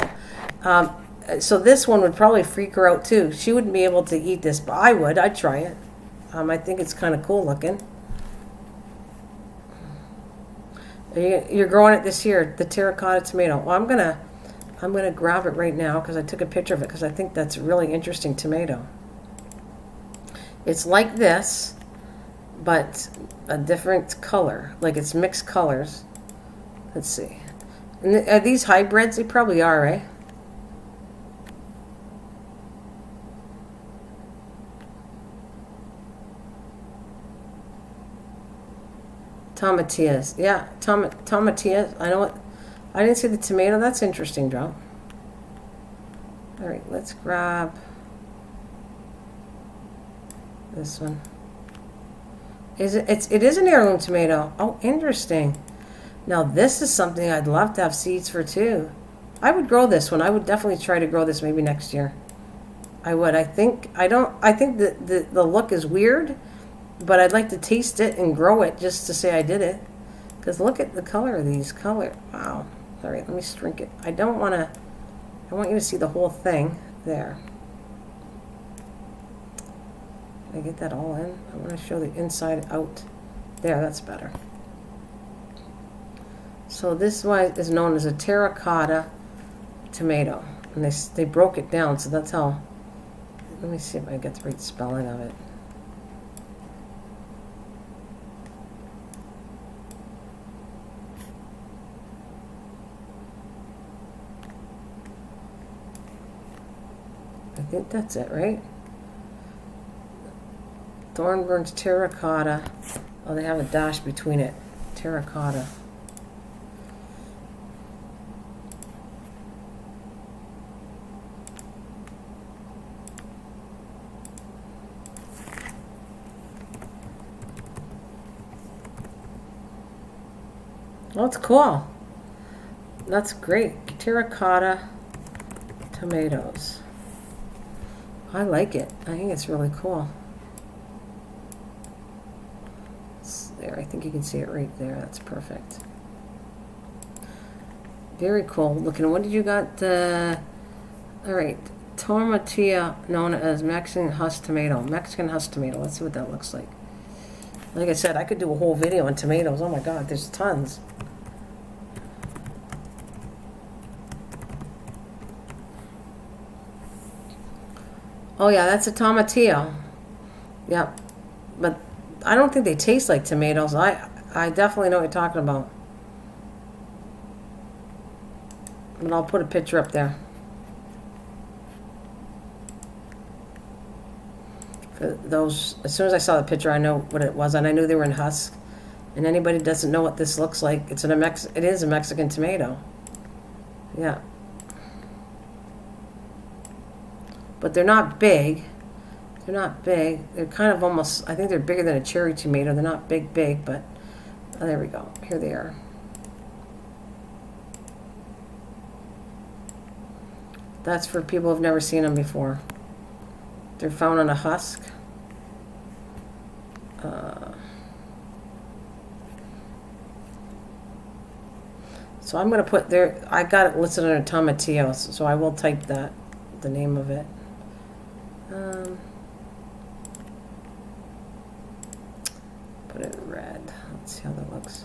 So this one would probably freak her out too. She wouldn't be able to eat this, but I would. I'd try it. I think it's kind of cool looking. You're growing it this year, the terracotta tomato. Well, I'm gonna grab it right now because I took a picture of it because I think that's a really interesting tomato. It's like this, but a different color. Like it's mixed colors. Let's see. And are these hybrids? They probably are, right? Tomatillas. Yeah, tomatillas. I know what. I didn't see the tomato. That's interesting, Joe. All right, let's grab this one. It is an heirloom tomato. Oh, interesting. Now this is something I'd love to have seeds for too. I would grow this one. I would definitely try to grow this maybe next year. I would. I think the look is weird, but I'd like to taste it and grow it just to say I did it. Because look at the color of these. Wow. All right, let me shrink it. I want you to see the whole thing there. Can I get that all in? I want to show the inside out. There, that's better. So this one is known as a terracotta tomato. And they broke it down, so that's how. Let me see if I get the right spelling of it. I think that's it, right? Thornburn's terracotta. Oh, they have a dash between it. Terracotta. Oh, it's cool. That's great. Terracotta tomatoes. I like it. I think it's really cool. It's there. I think you can see it right there. That's perfect. Very cool looking. What did you got? All right. Tomatilla, known as Mexican husk tomato. Mexican husk tomato. Let's see what that looks like. Like I said, I could do a whole video on tomatoes. Oh my God, there's tons. Oh yeah, that's a tomatillo. Yep. But I don't think they taste like tomatoes. I definitely know what you're talking about. But I'll put a picture up there. For those, as soon as I saw the picture, I know what it was, and I knew they were in husk. And anybody doesn't know what this looks like, it is a Mexican tomato. Yeah. But they're not big. They're not big. They're kind of almost, I think they're bigger than a cherry tomato. They're not big, but oh, there we go. Here they are. That's for people who've never seen them before. They're found on a husk. So I'm going to put there, I got it listed under tomatillos, so I will type that, the name of it. Put it in red. Let's see how that looks.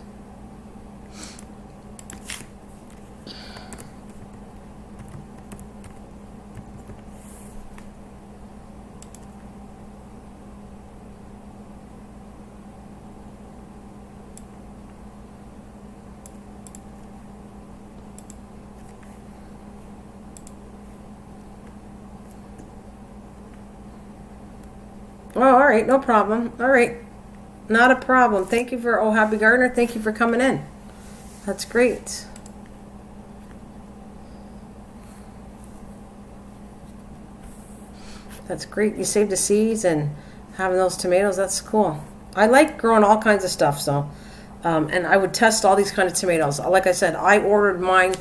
Oh, all right, no problem. All right, not a problem. Thank you for, oh, Happy Gardener, thank you for coming in. That's great. That's great. You saved the seeds and having those tomatoes, that's cool. I like growing all kinds of stuff, so. And I would test all these kind of tomatoes. Like I said, I ordered mine.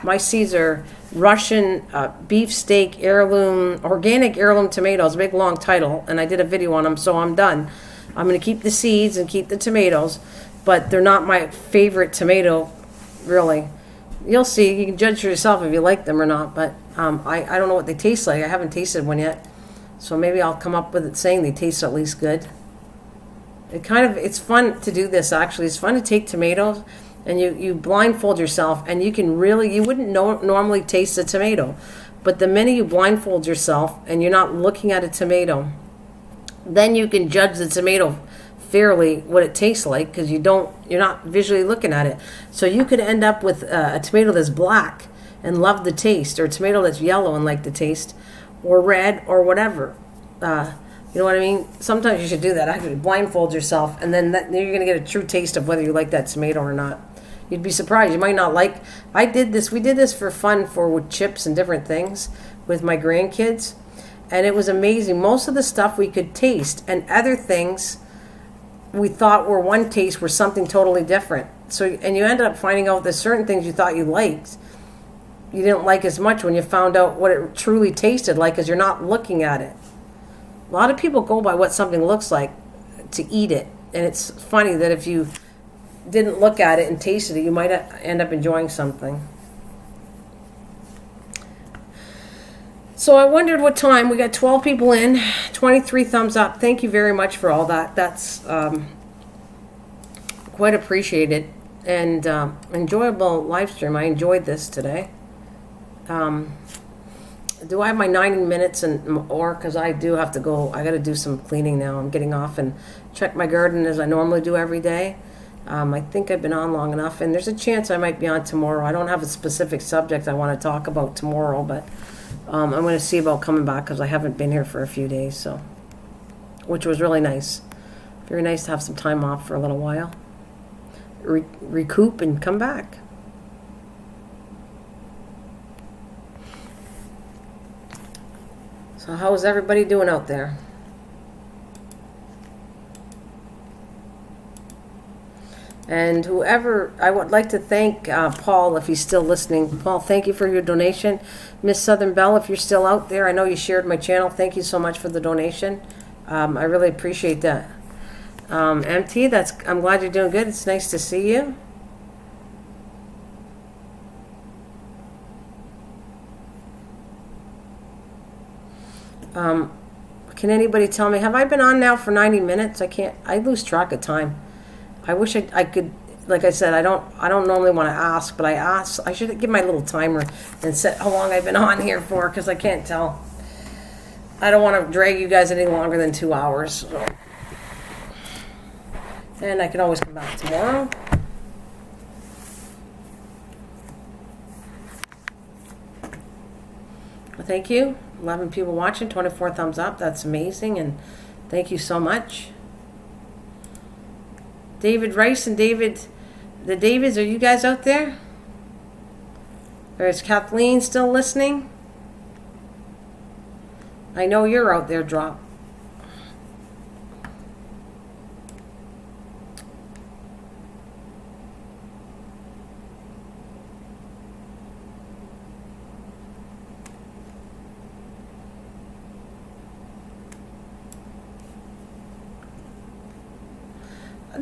My seeds are Russian beefsteak heirloom, organic heirloom tomatoes, big long title, and I did a video on them, so I'm done. I'm going to keep the seeds and keep the tomatoes, but they're not my favorite tomato, really. You'll see. You can judge for yourself if you like them or not, but I don't know what they taste like. I haven't tasted one yet, so maybe I'll come up with it saying they taste at least good. It's fun to do this, actually. It's fun to take tomatoes and you blindfold yourself, and you can really, you wouldn't normally taste a tomato, but the minute you blindfold yourself and you're not looking at a tomato, then you can judge the tomato fairly what it tastes like, because you're not visually looking at it. So you could end up with a tomato that's black and love the taste, or a tomato that's yellow and like the taste, or red, or whatever. You know what I mean? Sometimes you should do that. Actually, blindfold yourself, and then you're going to get a true taste of whether you like that tomato or not. You'd be surprised. You might not like. We did this for fun, with chips and different things with my grandkids, and it was amazing. Most of the stuff we could taste, and other things we thought were one taste were something totally different. So, and you ended up finding out that certain things you thought you liked, you didn't like as much when you found out what it truly tasted like, because you're not looking at it. A lot of people go by what something looks like to eat it, and it's funny that if you didn't look at it and tasted it, you might end up enjoying something. So I wondered what time. We got 12 people in, 23 thumbs up. Thank you very much for all that. That's quite appreciated, and enjoyable live stream. I enjoyed this today. Do I have my 90 minutes because I do have to go. I got to do some cleaning now. I'm getting off and check my garden as I normally do every day. I think I've been on long enough, and there's a chance I might be on tomorrow. I don't have a specific subject I want to talk about tomorrow, but I'm going to see about coming back, because I haven't been here for a few days, so, which was really nice. Very nice to have some time off for a little while. Recoup and come back. So how's everybody doing out there? And whoever, I would like to thank Paul, if he's still listening. Paul, thank you for your donation. Miss Southern Belle, if you're still out there, I know you shared my channel. Thank you so much for the donation. I really appreciate that. MT, I'm glad you're doing good. It's nice to see you. Can anybody tell me, have I been on now for 90 minutes? I lose track of time. I wish I could, like I said, I don't normally want to ask, but I should give my little timer and set how long I've been on here for, because I can't tell. I don't want to drag you guys any longer than 2 hours. So. And I can always come back tomorrow. Well, thank you. 11 people watching, 24 thumbs up. That's amazing, and thank you so much. David Rice and the Davids, are you guys out there? Or is Kathleen still listening? I know you're out there, Drop.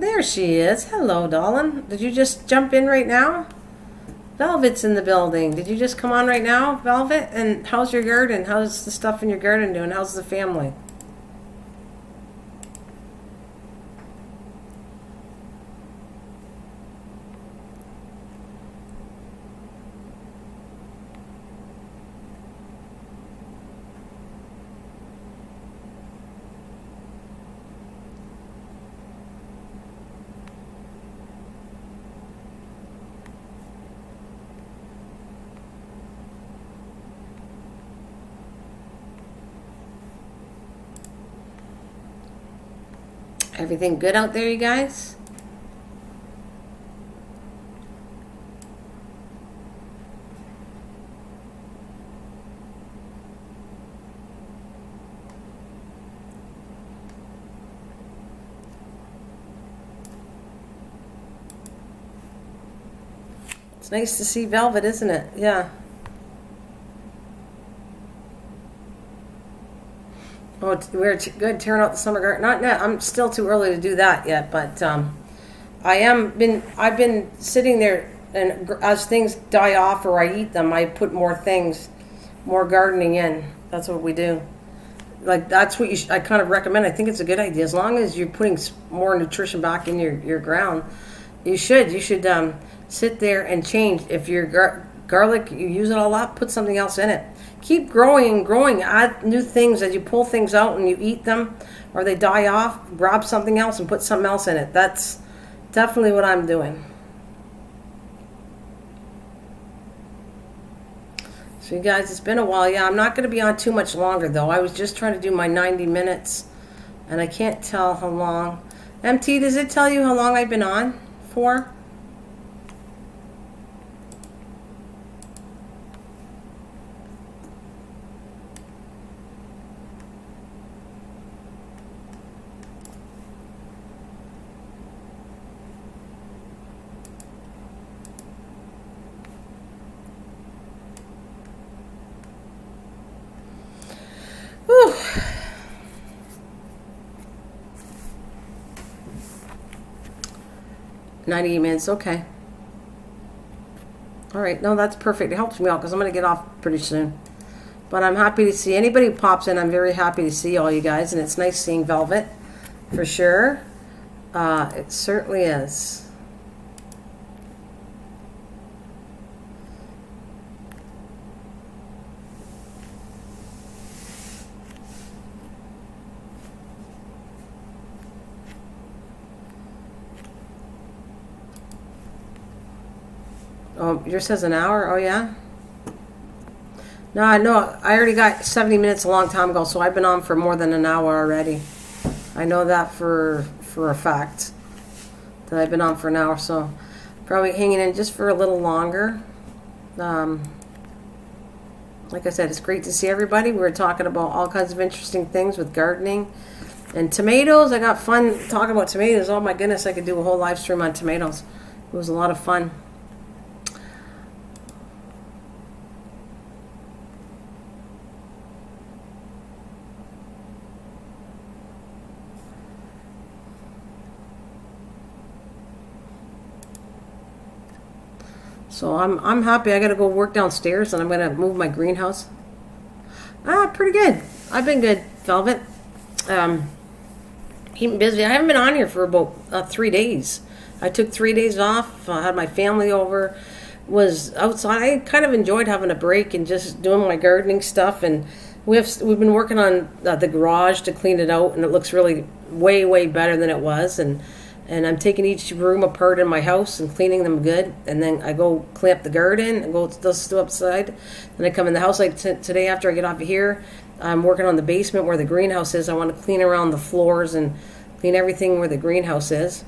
There she is. Hello, darling. Did you just jump in right now? Velvet's in the building. Did you just come on right now, Velvet? And how's your garden? How's the stuff in your garden doing? How's the family? Everything good out there, you guys? It's nice to see Velvet, isn't it? Yeah. Oh, we're good tearing out the summer garden. Not yet. I'm still too early to do that yet, but I've been sitting there, and as things die off or I eat them, I put more things, more gardening in. That's what we do. Like that's what I kind of recommend. I think it's a good idea as long as you're putting more nutrition back in your ground. You should sit there and change. If your garlic, you use it all up, put something else in it. Keep growing and growing. Add new things as you pull things out and you eat them or they die off. Grab something else and put something else in it. That's definitely what I'm doing. So you guys, it's been a while. Yeah, I'm not going to be on too much longer though. I was just trying to do my 90 minutes and I can't tell how long. MT, does it tell you how long I've been on for? Whew. $98 minutes, okay. All right, no, that's perfect. It helps me out because I'm going to get off pretty soon. But I'm happy to see anybody who pops in. I'm very happy to see all you guys, and it's nice seeing Velvet, for sure. It certainly is. Oh, yours says an hour? Oh, yeah? No, I already got 70 minutes a long time ago, so I've been on for more than an hour already. I know that for a fact, that I've been on for an hour, so probably hanging in just for a little longer. Like I said, it's great to see everybody. We were talking about all kinds of interesting things with gardening. And tomatoes, I got fun talking about tomatoes. Oh my goodness, I could do a whole live stream on tomatoes. It was a lot of fun. So I'm happy. I got to go work downstairs, and I'm going to move my greenhouse. Pretty good. I've been good, Velvet. Keeping busy. I haven't been on here for about 3 days. I took 3 days off. I had my family over. Was outside. I kind of enjoyed having a break and just doing my gardening stuff. And we've been working on the garage to clean it out, and it looks really way better than it was. And I'm taking each room apart in my house and cleaning them good. And then I go clean up the garden and go still outside. Then I come in the house like today after I get off of here. I'm working on the basement where the greenhouse is. I want to clean around the floors and clean everything where the greenhouse is.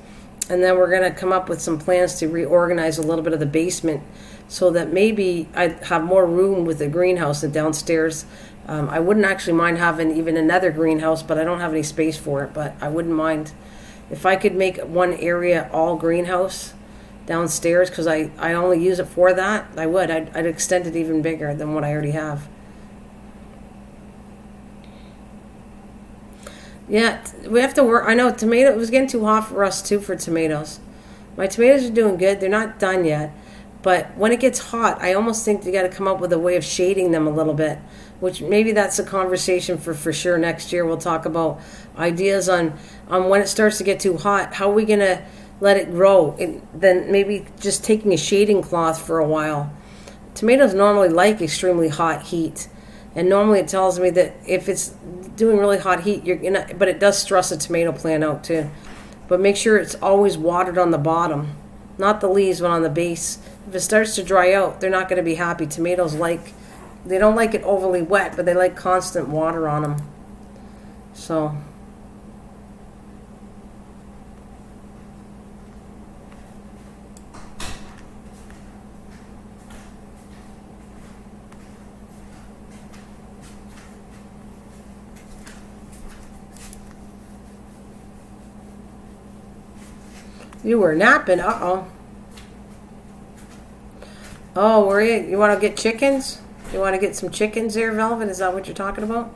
And then we're going to come up with some plans to reorganize a little bit of the basement so that maybe I'd have more room with the greenhouse and downstairs. I wouldn't actually mind having even another greenhouse, but I don't have any space for it. But I wouldn't mind if I could make one area all greenhouse downstairs, because I only use it for that. I would. I'd extend it even bigger than what I already have. Yeah, we have to work. I know tomato. It was getting too hot for us too for tomatoes. My tomatoes are doing good. They're not done yet, but when it gets hot, I almost think you got to come up with a way of shading them a little bit. Which maybe that's a conversation for sure next year. We'll talk about ideas on when it starts to get too hot. How are we gonna let it grow? And then maybe just taking a shading cloth for a while. Tomatoes normally like extremely hot heat, and normally it tells me that if it's doing really hot heat, you're gonna. But it does stress a tomato plant out too. But make sure it's always watered on the bottom, not the leaves, but on the base. If it starts to dry out, they're not going to be happy. Tomatoes they don't like it overly wet, but they like constant water on them. So. You were napping. Uh-oh. Oh, were you? You want to get chickens? You want to get some chickens there, Velvet? Is that what you're talking about?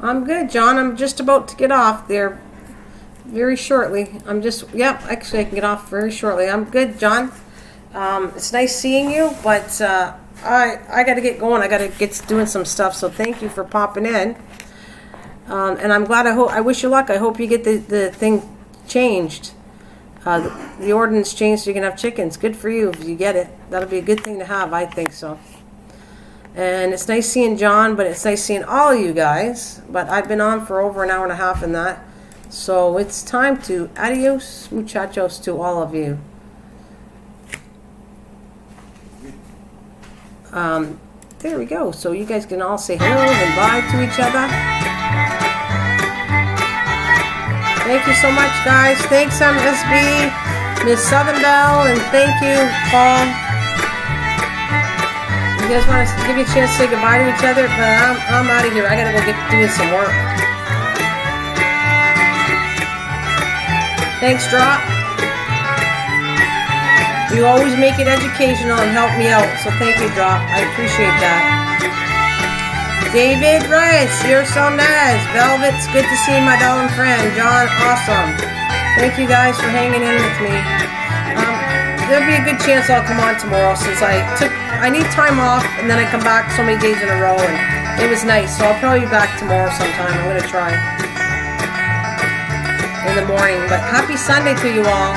I'm good, John. I'm just about to get off there very shortly. Actually, I can get off very shortly. I'm good, John. It's nice seeing you, but I got to get going. I got to get doing some stuff, so thank you for popping in. And I'm glad. I wish you luck. I hope you get the thing changed. The ordinance changed so you can have chickens. Good for you if you get it. That'll be a good thing to have. I think so. And it's nice seeing John, but it's nice seeing all of you guys. But I've been on for over an hour and a half in that. So it's time to adios, muchachos, to all of you. There we go. So you guys can all say hello and bye to each other. Thank you so much, guys. Thanks, MSB, Miss Southern Belle, and thank you, Paul. You guys want to give you a chance to say goodbye to each other? But I'm out of here. I gotta go get doing some work. Thanks, Drop. You always make it educational and help me out, so thank you, Drop. I appreciate that. David Rice, you're so nice. Velvet's good to see my darling friend. John, awesome. Thank you guys for hanging in with me. There'll be a good chance I'll come on tomorrow since I need time off and then I come back so many days in a row and it was nice. So I'll probably be back tomorrow sometime. I'm going to try in the morning. But happy Sunday to you all.